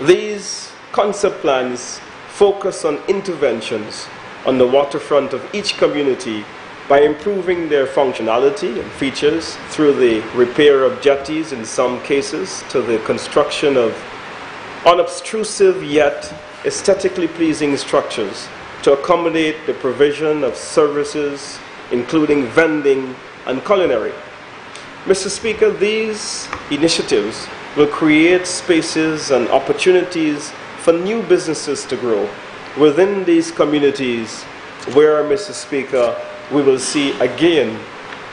These concept plans focus on interventions on the waterfront of each community by improving their functionality and features through the repair of jetties in some cases, to the construction of unobtrusive yet aesthetically pleasing structures to accommodate the provision of services, including vending and culinary. Mr. Speaker, these initiatives will create spaces and opportunities for new businesses to grow within these communities where, Mr. Speaker, we will see again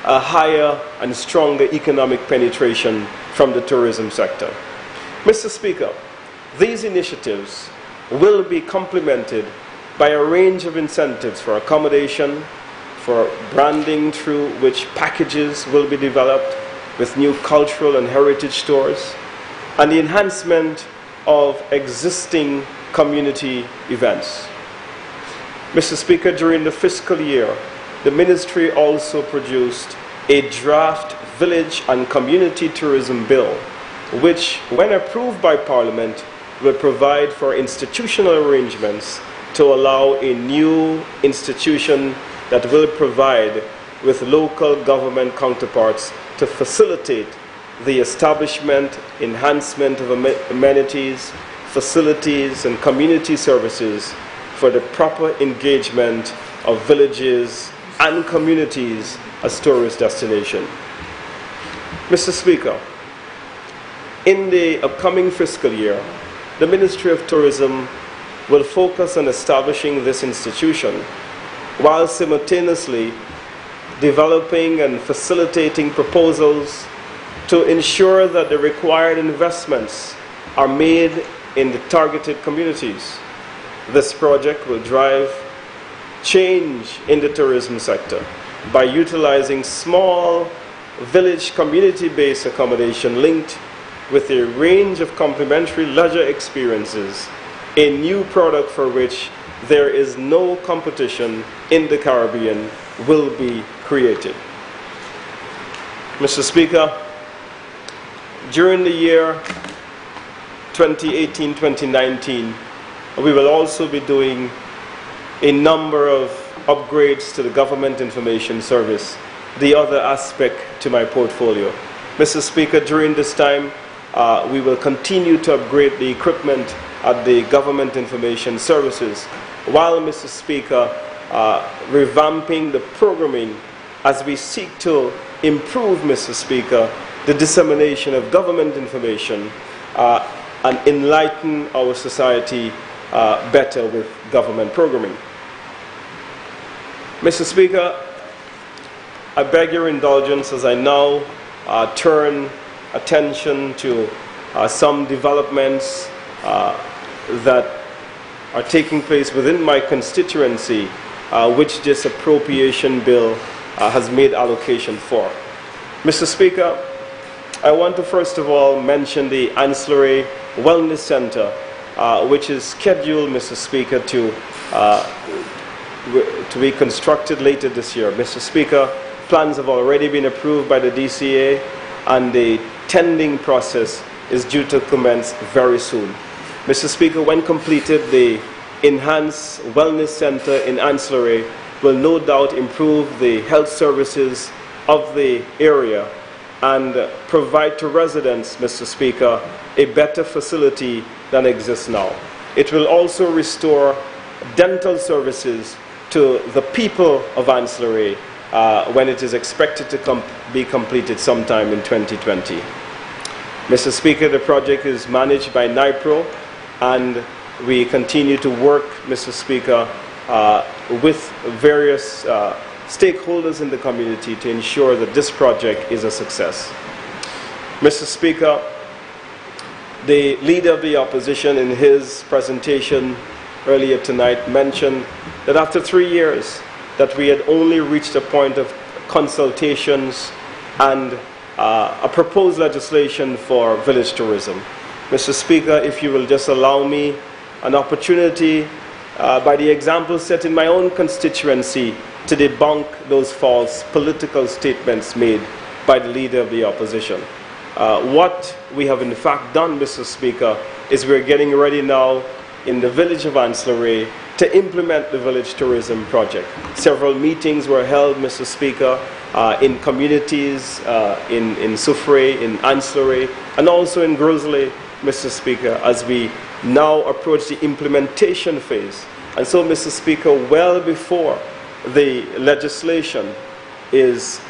a higher and stronger economic penetration from the tourism sector. Mr. Speaker, these initiatives will be complemented by a range of incentives for accommodation, for branding, through which packages will be developed with new cultural and heritage stores, and the enhancement of existing community events. Mr. Speaker, during the fiscal year, the Ministry also produced a draft village and community tourism bill, which, when approved by Parliament, will provide for institutional arrangements to allow a new institution that will provide with local government counterparts to facilitate the establishment, enhancement of amenities, facilities, and community services for the proper engagement of villages and communities as tourist destination. Mr. Speaker, in the upcoming fiscal year, the Ministry of Tourism will focus on establishing this institution while simultaneously developing and facilitating proposals to ensure that the required investments are made in the targeted communities. This project will drive change in the tourism sector by utilizing small village community-based accommodation linked with a range of complementary leisure experiences, a new product for which there is no competition in the Caribbean will be created. Mr. Speaker, during the year 2018-2019, we will also be doing a number of upgrades to the Government Information Service, the other aspect to my portfolio. Mr. Speaker, during this time, we will continue to upgrade the equipment at the Government Information Services, while, Mr. Speaker, revamping the programming as we seek to improve, Mr. Speaker, the dissemination of government information and enlighten our society better with government programming. Mr. Speaker, I beg your indulgence as I now turn attention to some developments that are taking place within my constituency, which this appropriation bill has made allocation for. Mr. Speaker, I want to first of all mention the Ancillary Wellness Center, which is scheduled, Mr. Speaker, to be constructed later this year. Mr. Speaker, plans have already been approved by the DCA, and the tendering process is due to commence very soon. Mr. Speaker, when completed, the Enhanced Wellness Center in Ancillary will no doubt improve the health services of the area and provide to residents, Mr. Speaker, a better facility than exists now. It will also restore dental services to the people of Ancillary when it is expected to be completed sometime in 2020. Mr. Speaker, the project is managed by NIPRO, and we continue to work, Mr. Speaker, with various stakeholders in the community to ensure that this project is a success. Mr. Speaker, the Leader of the Opposition in his presentation earlier tonight mentioned that after 3 years that we had only reached a point of consultations and a proposed legislation for village tourism. Mr. Speaker, if you will just allow me an opportunity by the example set in my own constituency to debunk those false political statements made by the leader of the opposition. What we have in fact done, Mr. Speaker, is we're getting ready now in the village of Ancillary to implement the village tourism project. Several meetings were held, Mr. Speaker, in communities, in Soufrière, in Ancillary, and also in Grizzly, Mr. Speaker, as we now approach the implementation phase. And so, Mr. Speaker, well before the legislation is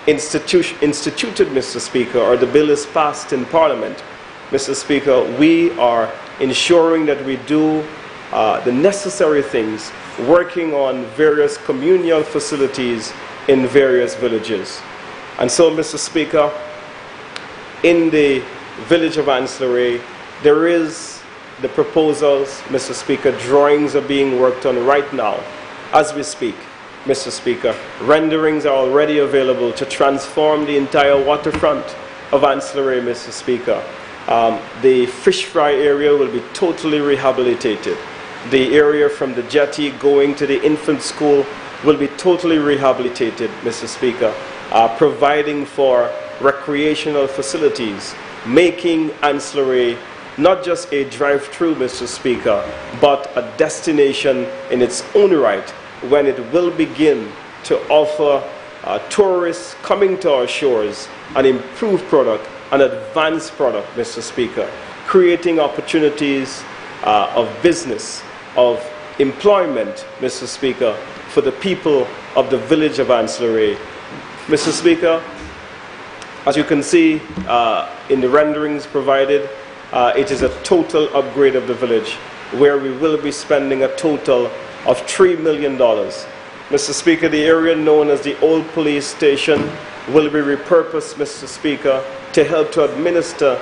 instituted, Mr. Speaker, or the bill is passed in Parliament, Mr. Speaker, we are ensuring that we do the necessary things, working on various communal facilities in various villages. And so, Mr. Speaker, in the village of Ancillary, there is the proposals, Mr. Speaker, drawings are being worked on right now as we speak. Mr. Speaker, renderings are already available to transform the entire waterfront of Ancillary, Mr. Speaker. The fish fry area will be totally rehabilitated. The area from the jetty going to the infant school will be totally rehabilitated, Mr. Speaker, providing for recreational facilities, making Ancillary not just a drive-through, Mr. Speaker, but a destination in its own right when it will begin to offer tourists coming to our shores an improved product, an advanced product, Mr. Speaker, creating opportunities of business, of employment, Mr. Speaker, for the people of the village of Ancillary. Mr. Speaker, as you can see in the renderings provided, it is a total upgrade of the village, where we will be spending a total of $3 million. Mr. Speaker, the area known as the old police station will be repurposed, Mr. Speaker, to help to administer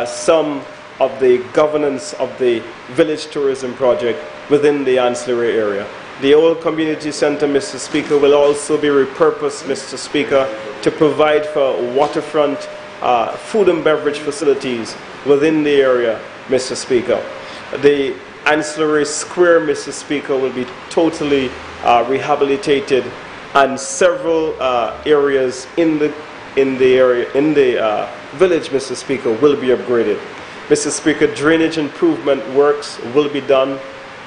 some of the governance of the village tourism project within the Ancillary area. The old community center, Mr. Speaker, will also be repurposed, Mr. Speaker, to provide for waterfront food and beverage facilities within the area, Mr. Speaker. The Ancillary Square, Mr. Speaker, will be totally rehabilitated, and several areas in the village, Mr. Speaker, will be upgraded. Mr. Speaker, drainage improvement works will be done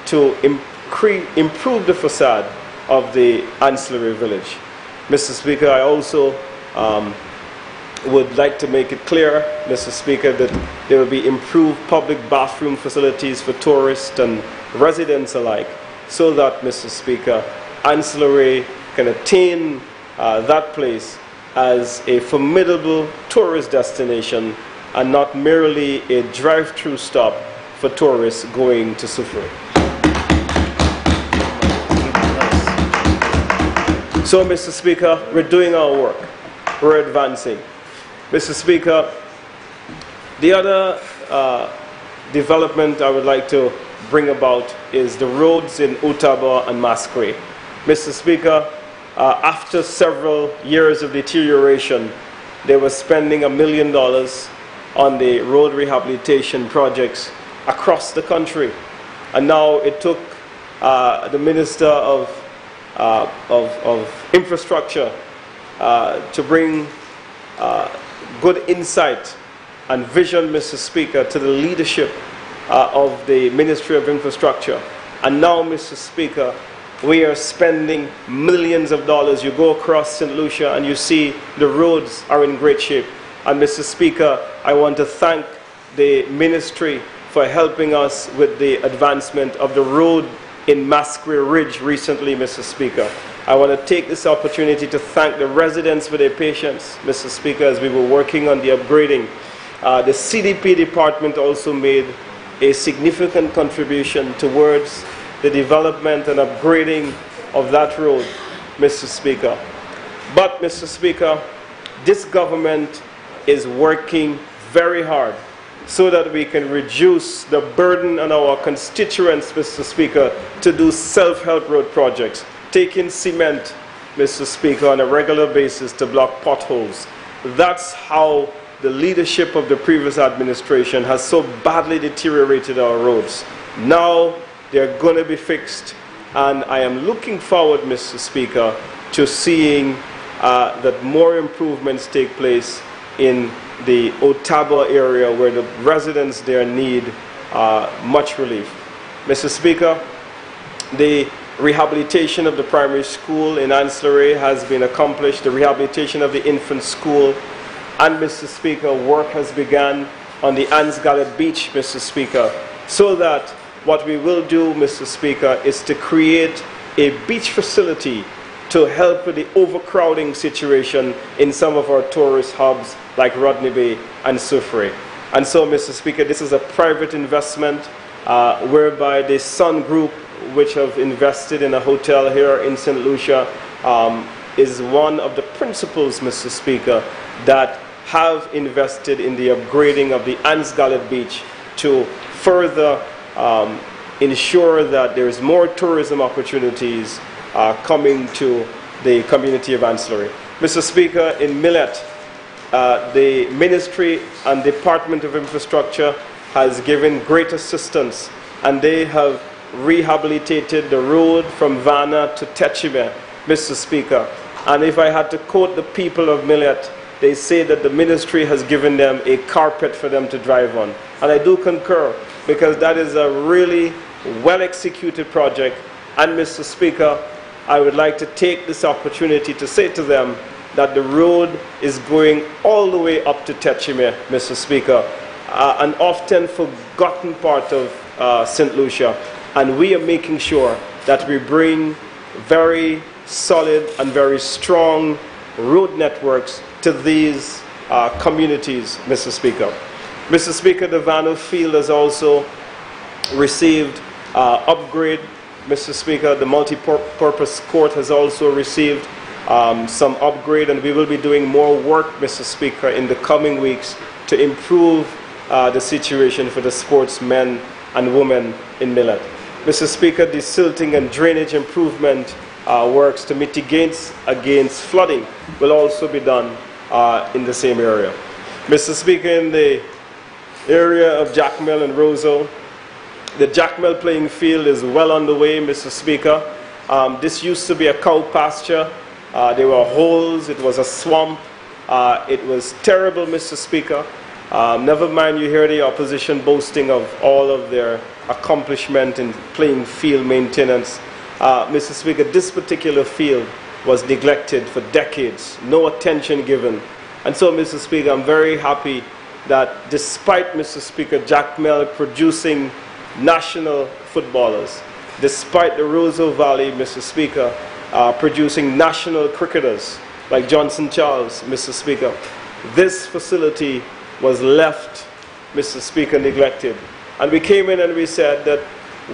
to improve the facade of the Ancillary village. Mr. Speaker, I also would like to make it clear, Mr. Speaker, that there will be improved public bathroom facilities for tourists and residents alike, so that, Mr. Speaker, Ancillary can attain that place as a formidable tourist destination and not merely a drive-through stop for tourists going to Soufrière. So, Mr. Speaker, we're doing our work. We're advancing. Mr. Speaker, the other development I would like to bring about is the roads in Ottawa and Masquerade. Mr. Speaker, after several years of deterioration, they were spending $1 million on the road rehabilitation projects across the country. And now it took the Minister of Infrastructure to bring good insight and vision, Mr. Speaker, to the leadership of the Ministry of Infrastructure. And now, Mr. Speaker, we are spending millions of dollars. You go across St. Lucia and you see the roads are in great shape. And Mr. Speaker, I want to thank the ministry for helping us with the advancement of the road in Masquerade Ridge recently, Mr. Speaker. I want to take this opportunity to thank the residents for their patience, Mr. Speaker, as we were working on the upgrading. The CDP department also made a significant contribution towards the development and upgrading of that road, Mr. Speaker. But, Mr. Speaker, this government is working very hard so that we can reduce the burden on our constituents, Mr. Speaker, to do self-help road projects, taking cement, Mr. Speaker, on a regular basis to block potholes. That's how the leadership of the previous administration has so badly deteriorated our roads. Now, They're going to be fixed. And I am looking forward, Mr. Speaker, to seeing that more improvements take place in the Ottawa area where the residents there need much relief. Mr. Speaker, the rehabilitation of the primary school in Ancillary has been accomplished, the rehabilitation of the infant school, and Mr. Speaker, work has begun on the Anne's Gallet Beach, Mr. Speaker, so that what we will do, Mr. Speaker, is to create a beach facility to help with the overcrowding situation in some of our tourist hubs like Rodney Bay and Soufrière. And so, Mr. Speaker, this is a private investment whereby the Sun Group, which have invested in a hotel here in St. Lucia, is one of the principals, Mr. Speaker, that have invested in the upgrading of the Anne's Gallet Beach to further ensure that there is more tourism opportunities coming to the community of Ancillary. Mr. Speaker, in Millet, the Ministry and Department of Infrastructure has given great assistance, and they have rehabilitated the road from Vanna to Techime, Mr. Speaker. And if I had to quote the people of Millet, they say that the ministry has given them a carpet for them to drive on. And I do concur, because that is a really well-executed project. And Mr. Speaker, I would like to take this opportunity to say to them that the road is going all the way up to Techime, Mr. Speaker, an often forgotten part of St. Lucia. And we are making sure that we bring very solid and very strong road networks to these communities, Mr. Speaker. Mr. Speaker, the Vanno Field has also received upgrade. Mr. Speaker, the multi-purpose court has also received some upgrade, and we will be doing more work, Mr. Speaker, in the coming weeks to improve the situation for the sportsmen and women in Millet. Mr. Speaker, the silting and drainage improvement works to mitigate against flooding will also be done in the same area. Mr. Speaker, in the area of Jackmel and Roseau, the Jackmel playing field is well underway, Mr. Speaker. This used to be a cow pasture. There were holes, it was a swamp. It was terrible, Mr. Speaker. Never mind, you hear the opposition boasting of all of their accomplishment in playing field maintenance. Mr. Speaker, this particular field was neglected for decades, no attention given. And so, Mr. Speaker, I'm very happy that despite, Mr. Speaker, Jackmel producing national footballers, despite the Roseau Valley, Mr. Speaker, producing national cricketers like Johnson Charles, Mr. Speaker, this facility was left, Mr. Speaker, neglected. And we came in and we said that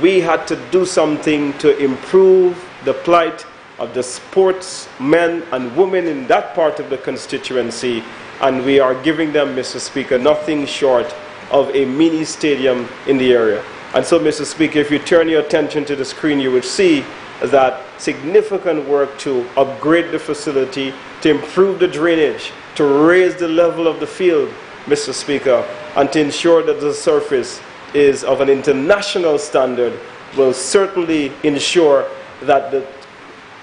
we had to do something to improve the plight of the sportsmen and women in that part of the constituency, and we are giving them, Mr. Speaker, nothing short of a mini stadium in the area. And so, Mr. Speaker, if you turn your attention to the screen, you would see that significant work to upgrade the facility, to improve the drainage, to raise the level of the field, Mr. Speaker, and to ensure that the surface is of an international standard will certainly ensure that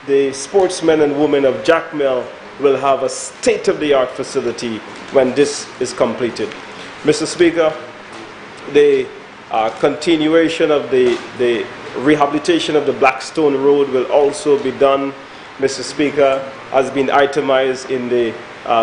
the sportsmen and women of Jackmel will have a state-of-the-art facility when this is completed. Mr. Speaker, the continuation of the rehabilitation of the Blackstone Road will also be done, Mr. Speaker, has been itemized in the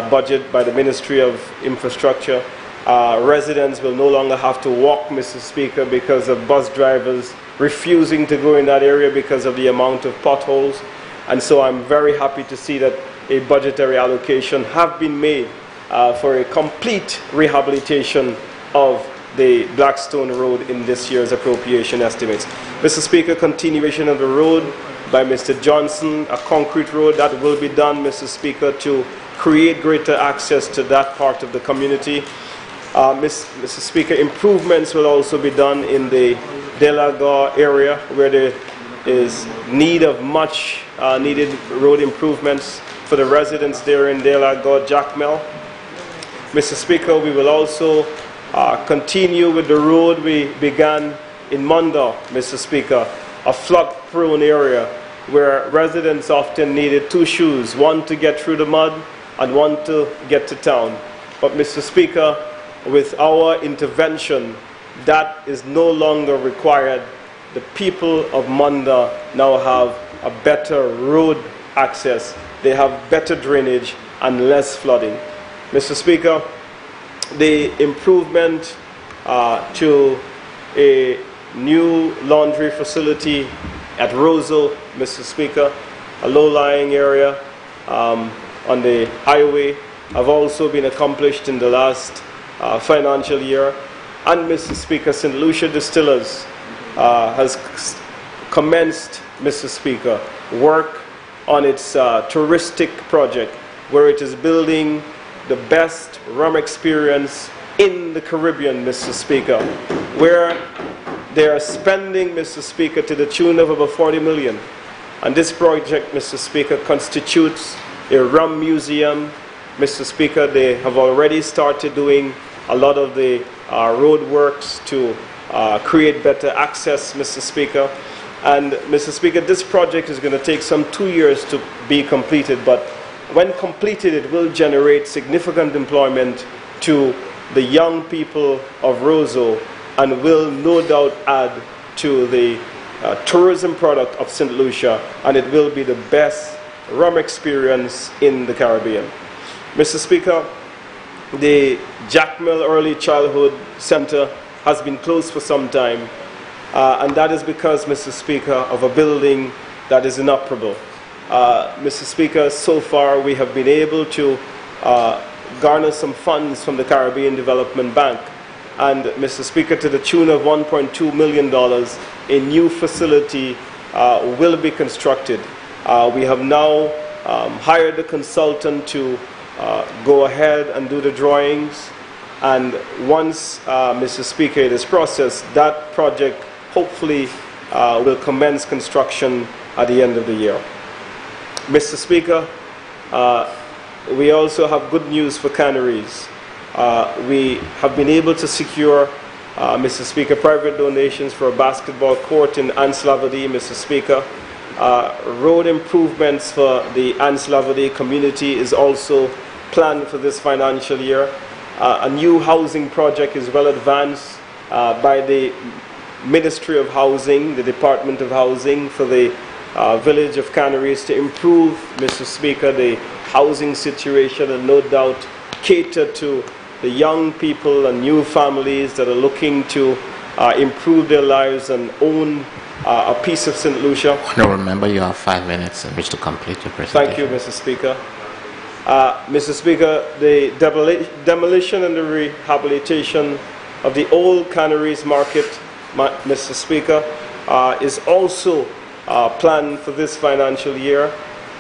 budget by the Ministry of Infrastructure. Residents will no longer have to walk, Mr. Speaker, because of bus drivers refusing to go in that area because of the amount of potholes. And so I'm very happy to see that a budgetary allocation have been made for a complete rehabilitation of the Blackstone Road in this year's appropriation estimates. Mr. Speaker, continuation of the road by Mr. Johnson, a concrete road that will be done, Mr. Speaker, to create greater access to that part of the community. Mr. Speaker, improvements will also be done in the Delagore area where there is need of much needed road improvements for the residents there in Delagore, Jackmel. Mr. Speaker, we will also continue with the road we began in Munda, Mr. Speaker, a flood-prone area where residents often needed two shoes, one to get through the mud and one to get to town. But Mr. Speaker, with our intervention, that is no longer required. The people of Munda now have a better road access. They have better drainage and less flooding. Mr. Speaker, the improvement to a new laundry facility at Roseau, Mr. Speaker, a low-lying area on the highway, have also been accomplished in the last financial year. And Mr. Speaker, St. Lucia Distillers has commenced, Mr. Speaker, work on its touristic project, where it is building the best rum experience in the Caribbean, Mr. Speaker, where they are spending, Mr. Speaker, to the tune of about 40 million. And this project, Mr. Speaker, constitutes a rum museum. Mr. Speaker, they have already started doing a lot of the road works to create better access, Mr. Speaker. And Mr. Speaker, this project is going to take some 2 years to be completed, but when completed, it will generate significant employment to the young people of Roseau and will no doubt add to the tourism product of St. Lucia, and it will be the best rum experience in the Caribbean. Mr. Speaker, the Jack Mill Early Childhood Center has been closed for some time, and that is because, Mr. Speaker, of a building that is inoperable. Mr. Speaker, so far we have been able to garner some funds from the Caribbean Development Bank, and Mr. Speaker, to the tune of $1.2 million, a new facility will be constructed. We have now hired a consultant to go ahead and do the drawings, and once, Mr. Speaker, it is processed, that project hopefully will commence construction at the end of the year. Mr. Speaker, we also have good news for canneries. We have been able to secure, Mr. Speaker, private donations for a basketball court in Anse-la-Vadie, Mr. Speaker. Road improvements for the Anse-la-Vadie community is also planned for this financial year. A new housing project is well advanced by the Ministry of Housing, the Department of Housing, for the village of Canneries to improve, Mr. Speaker, the housing situation and no doubt cater to the young people and new families that are looking to improve their lives and own a piece of St. Lucia. Now remember, you have 5 minutes in which to complete your presentation. Thank you, Mr. Speaker. Mr. Speaker, the demolition and the rehabilitation of the old Canneries Market, Mr. Speaker, is also planned for this financial year.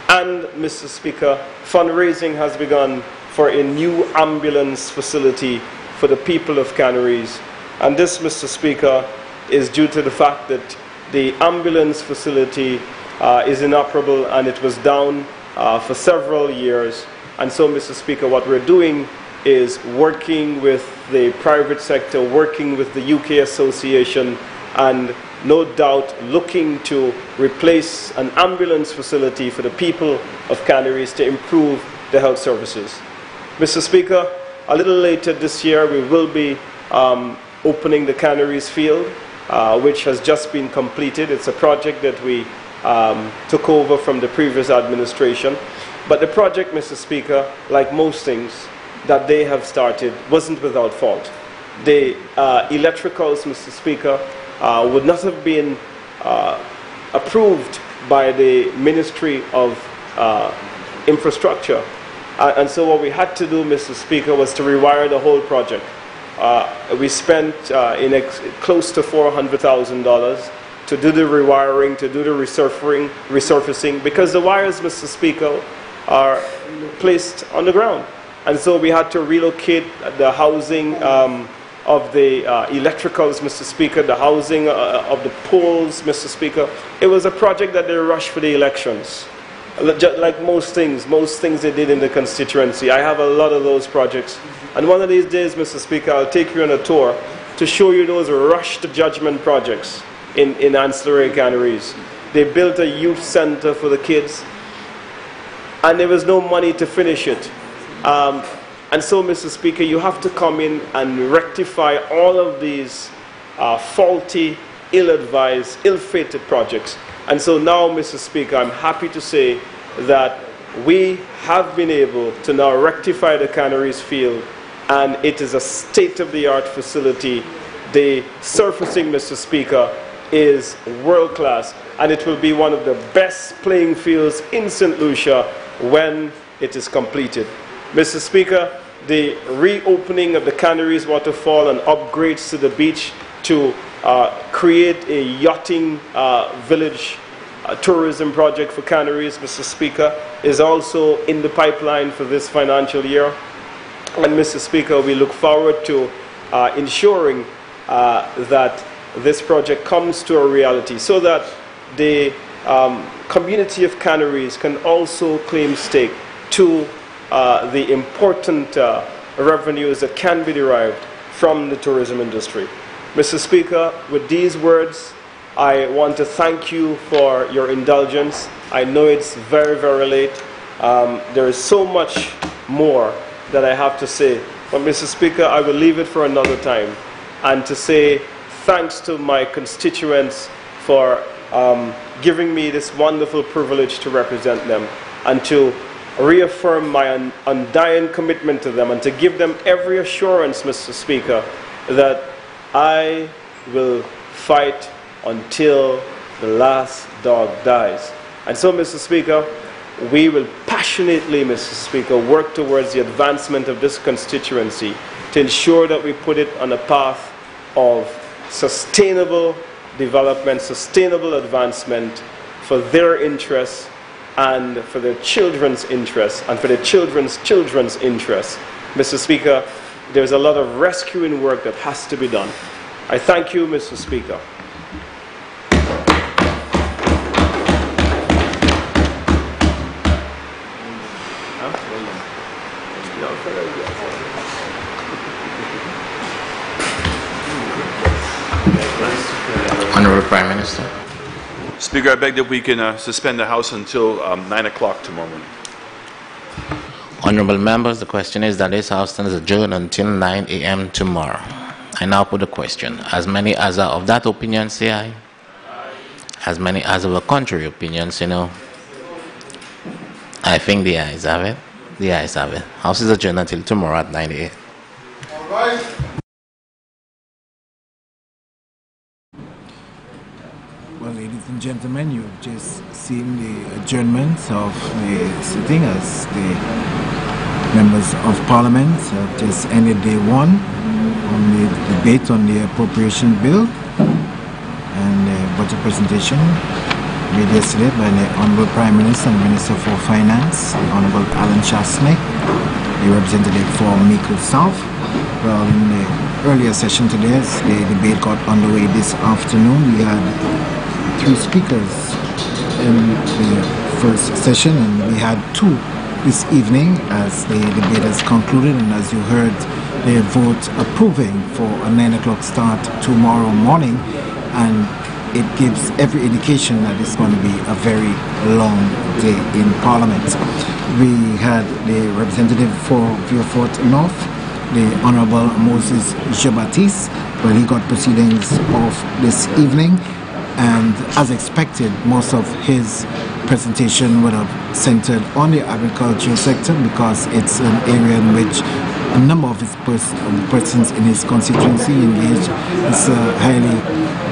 And, Mr. Speaker, fundraising has begun for a new ambulance facility for the people of Canneries. And this, Mr. Speaker, is due to the fact that the ambulance facility is inoperable and it was down for several years. And so, Mr. Speaker, what we're doing is working with the private sector, working with the UK Association, and no doubt looking to replace an ambulance facility for the people of Canneries to improve the health services. Mr. Speaker, a little later this year we will be opening the Canneries Field, which has just been completed. It's a project that we took over from the previous administration. But the project, Mr. Speaker, like most things that they have started, wasn't without fault. The electricals, Mr. Speaker, would not have been approved by the Ministry of Infrastructure. And so what we had to do, Mr. Speaker, was to rewire the whole project. We spent close to $400,000 to do the rewiring, to do the resurfacing, because the wires, Mr. Speaker, are placed on the ground. And so we had to relocate the housing of the electricals, Mr. Speaker, the housing of the poles, Mr. Speaker. It was a project that they rushed for the elections. Just like most things they did in the constituency. I have a lot of those projects. And one of these days, Mr. Speaker, I'll take you on a tour to show you those rush to judgment projects in ancillary canneries. They built a youth center for the kids, and there was no money to finish it. And so, Mr. Speaker, you have to come in and rectify all of these faulty, ill-advised, ill-fated projects. And so now, Mr. Speaker, I'm happy to say that we have been able to now rectify the canneries field, and it is a state-of-the-art facility. The surfacing, Mr. Speaker, is world-class, and it will be one of the best playing fields in St. Lucia when it is completed. Mr. Speaker, the reopening of the canneries waterfall and upgrades to the beach to create a yachting village tourism project for canneries, Mr. Speaker, is also in the pipeline for this financial year. And Mr. Speaker, we look forward to ensuring that this project comes to a reality so that the community of canneries can also claim stake to the important revenues that can be derived from the tourism industry. Mr. Speaker, with these words, I want to thank you for your indulgence. I know it's very, very late. There is so much more that I have to say. But Mr. Speaker, I will leave it for another time. And to say thanks to my constituents for giving me this wonderful privilege to represent them, and to reaffirm my undying commitment to them, and to give them every assurance, Mr. Speaker, that I will fight until the last dog dies. And so, Mr. Speaker, we will passionately, Mr. Speaker, work towards the advancement of this constituency to ensure that we put it on a path of sustainable development, sustainable advancement for their interests and for their children's interests and for their children's children's interests. Mr. Speaker, there's a lot of rescuing work that has to be done. I thank you, Mr. Speaker. Honorable Prime Minister. Speaker, I beg that we can suspend the House until 9 o'clock tomorrow morning. Honorable members, the question is that this House stands adjourned until 9 a.m. tomorrow. I now put the question. As many as are of that opinion, say aye. As many as of a contrary opinion, say no. I think the ayes have it. The ayes have it. House is adjourned until tomorrow at 9 a.m. All right. Well, ladies and gentlemen, you've just seen the adjournments of the sitting as the members of Parliament have just ended day one on the debate on the appropriation bill and the budget presentation made yesterday by the Honorable Prime Minister and Minister for Finance, the Honorable Alan Chasney, the representative for Miko South. Well, in the earlier session today, as the debate got underway this afternoon, we had 3 speakers in the first session, and we had 2 this evening as the debate has concluded, and as you heard, they vote approving for a 9 o'clock start tomorrow morning, and it gives every indication that it's going to be a very long day in Parliament. We had the representative for Vieux-Fort North, the Honorable Moses Jean-Baptiste, where he got proceedings of this evening. And as expected, most of his presentation would have centered on the agricultural sector because it's an area in which a number of his persons in his constituency engage. It's a highly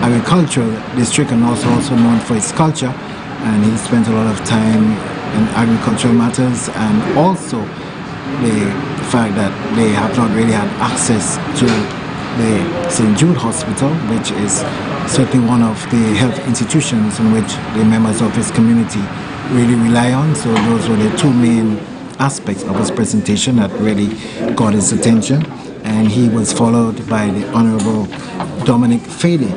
agricultural district and also known for its culture. And he spent a lot of time in agricultural matters, and also the fact that they have not really had access to the St. Jude Hospital, which is certainly one of the health institutions in which the members of his community really rely on. So those were the 2 main aspects of his presentation that really got his attention. And he was followed by the Honorable Dominic Fady,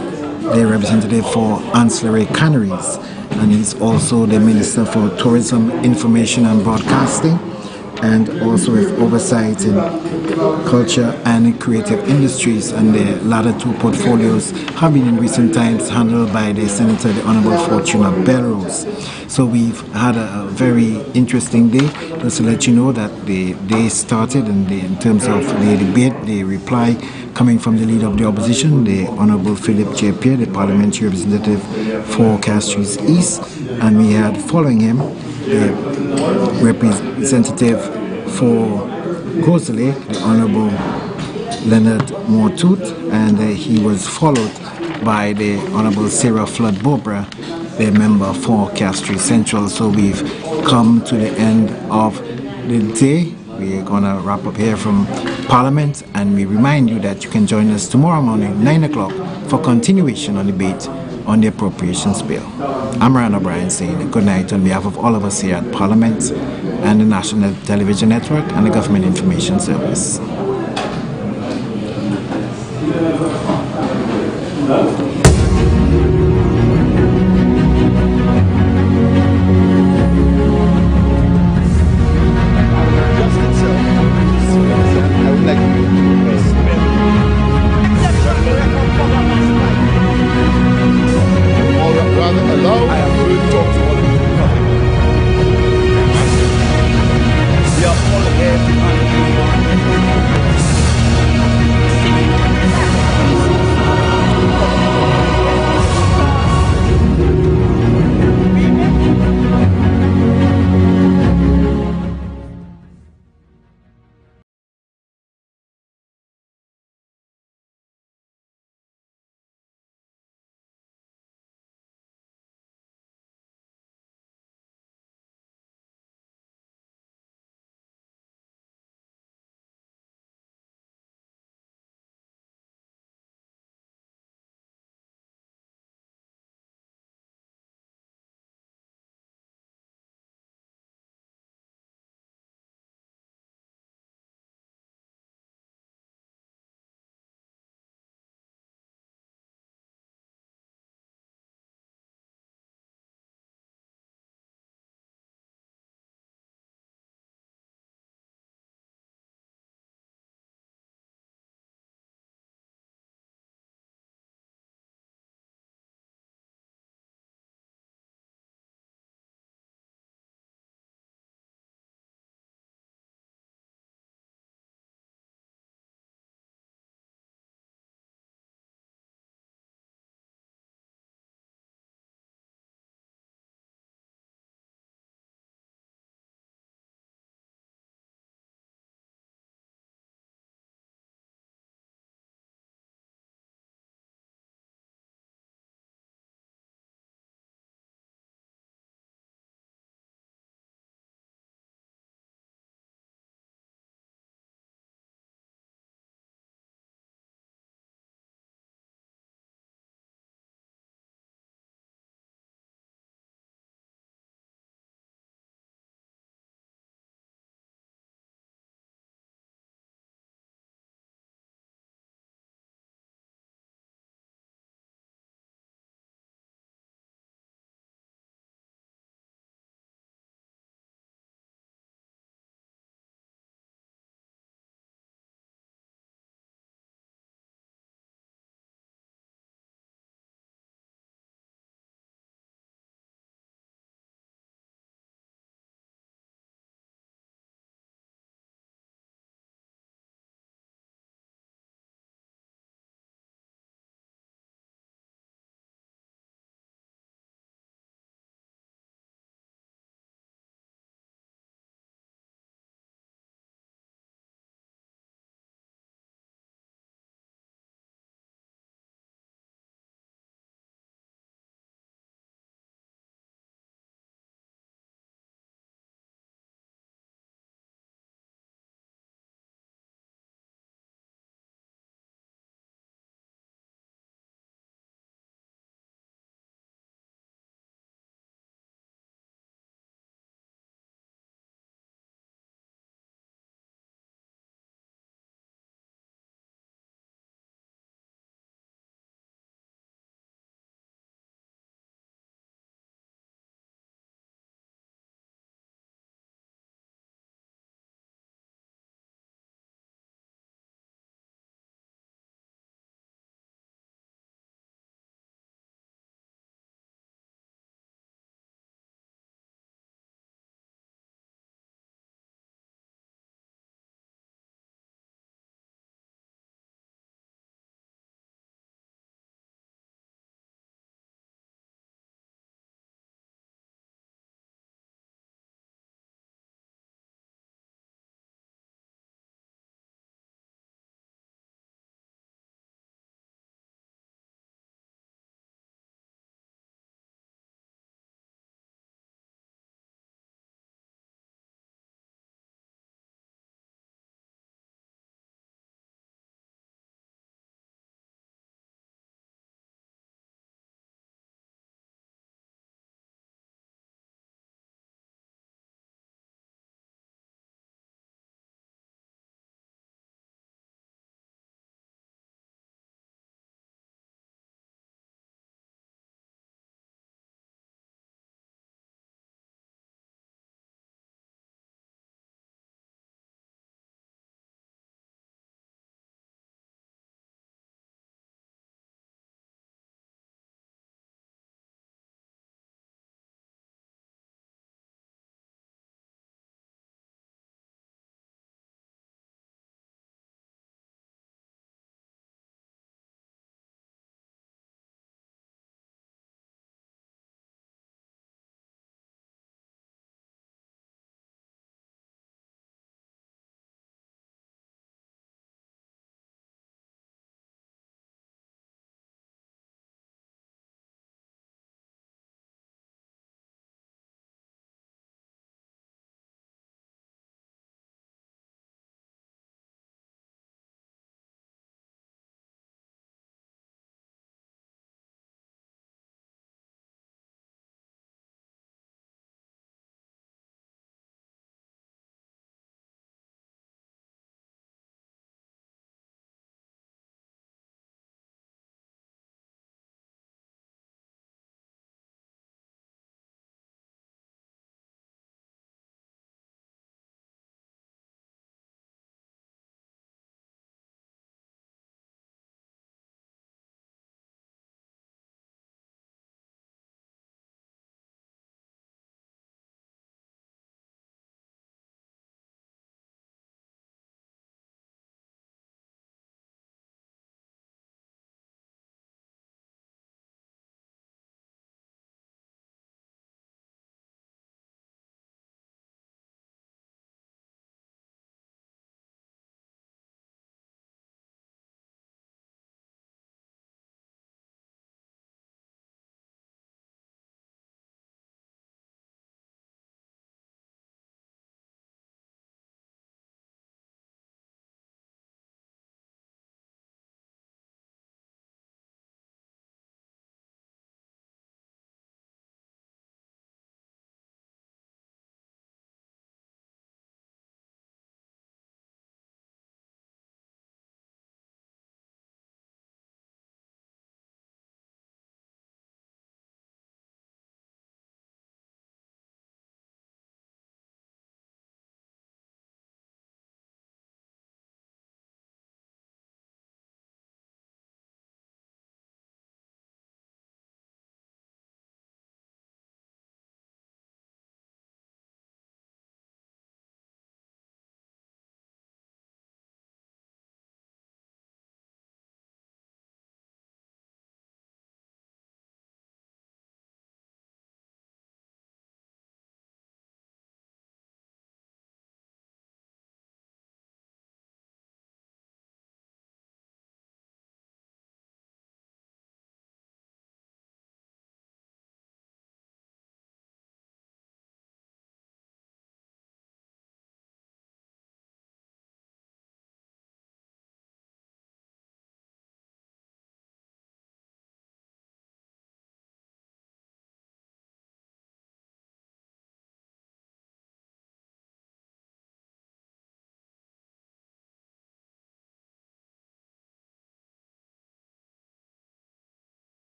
the representative for ancillary canneries, and he's also the Minister for Tourism, Information and Broadcasting. and also with oversight in culture and creative industries, and the latter two portfolios have been in recent times handled by the Senator, the Honorable Fortuna Belrose. So we've had a very interesting day. Just to let you know that the day started, and in terms of the debate, the reply coming from the leader of the opposition, the Honorable Philip J. Pierre, the parliamentary representative for Castries East, and we had following him the representative for Gosele, the Honorable Leonard Mortut, and he was followed by the Honorable Sarah Flood Bobra, the member for Castries Central. So we've come to the end of the day. We're going to wrap up here from Parliament, and we remind you that you can join us tomorrow morning, 9 o'clock, for continuation on debate on the Appropriations Bill. I'm Ryan O'Brien saying good night on behalf of all of us here at Parliament and the National Television Network and the Government Information Service.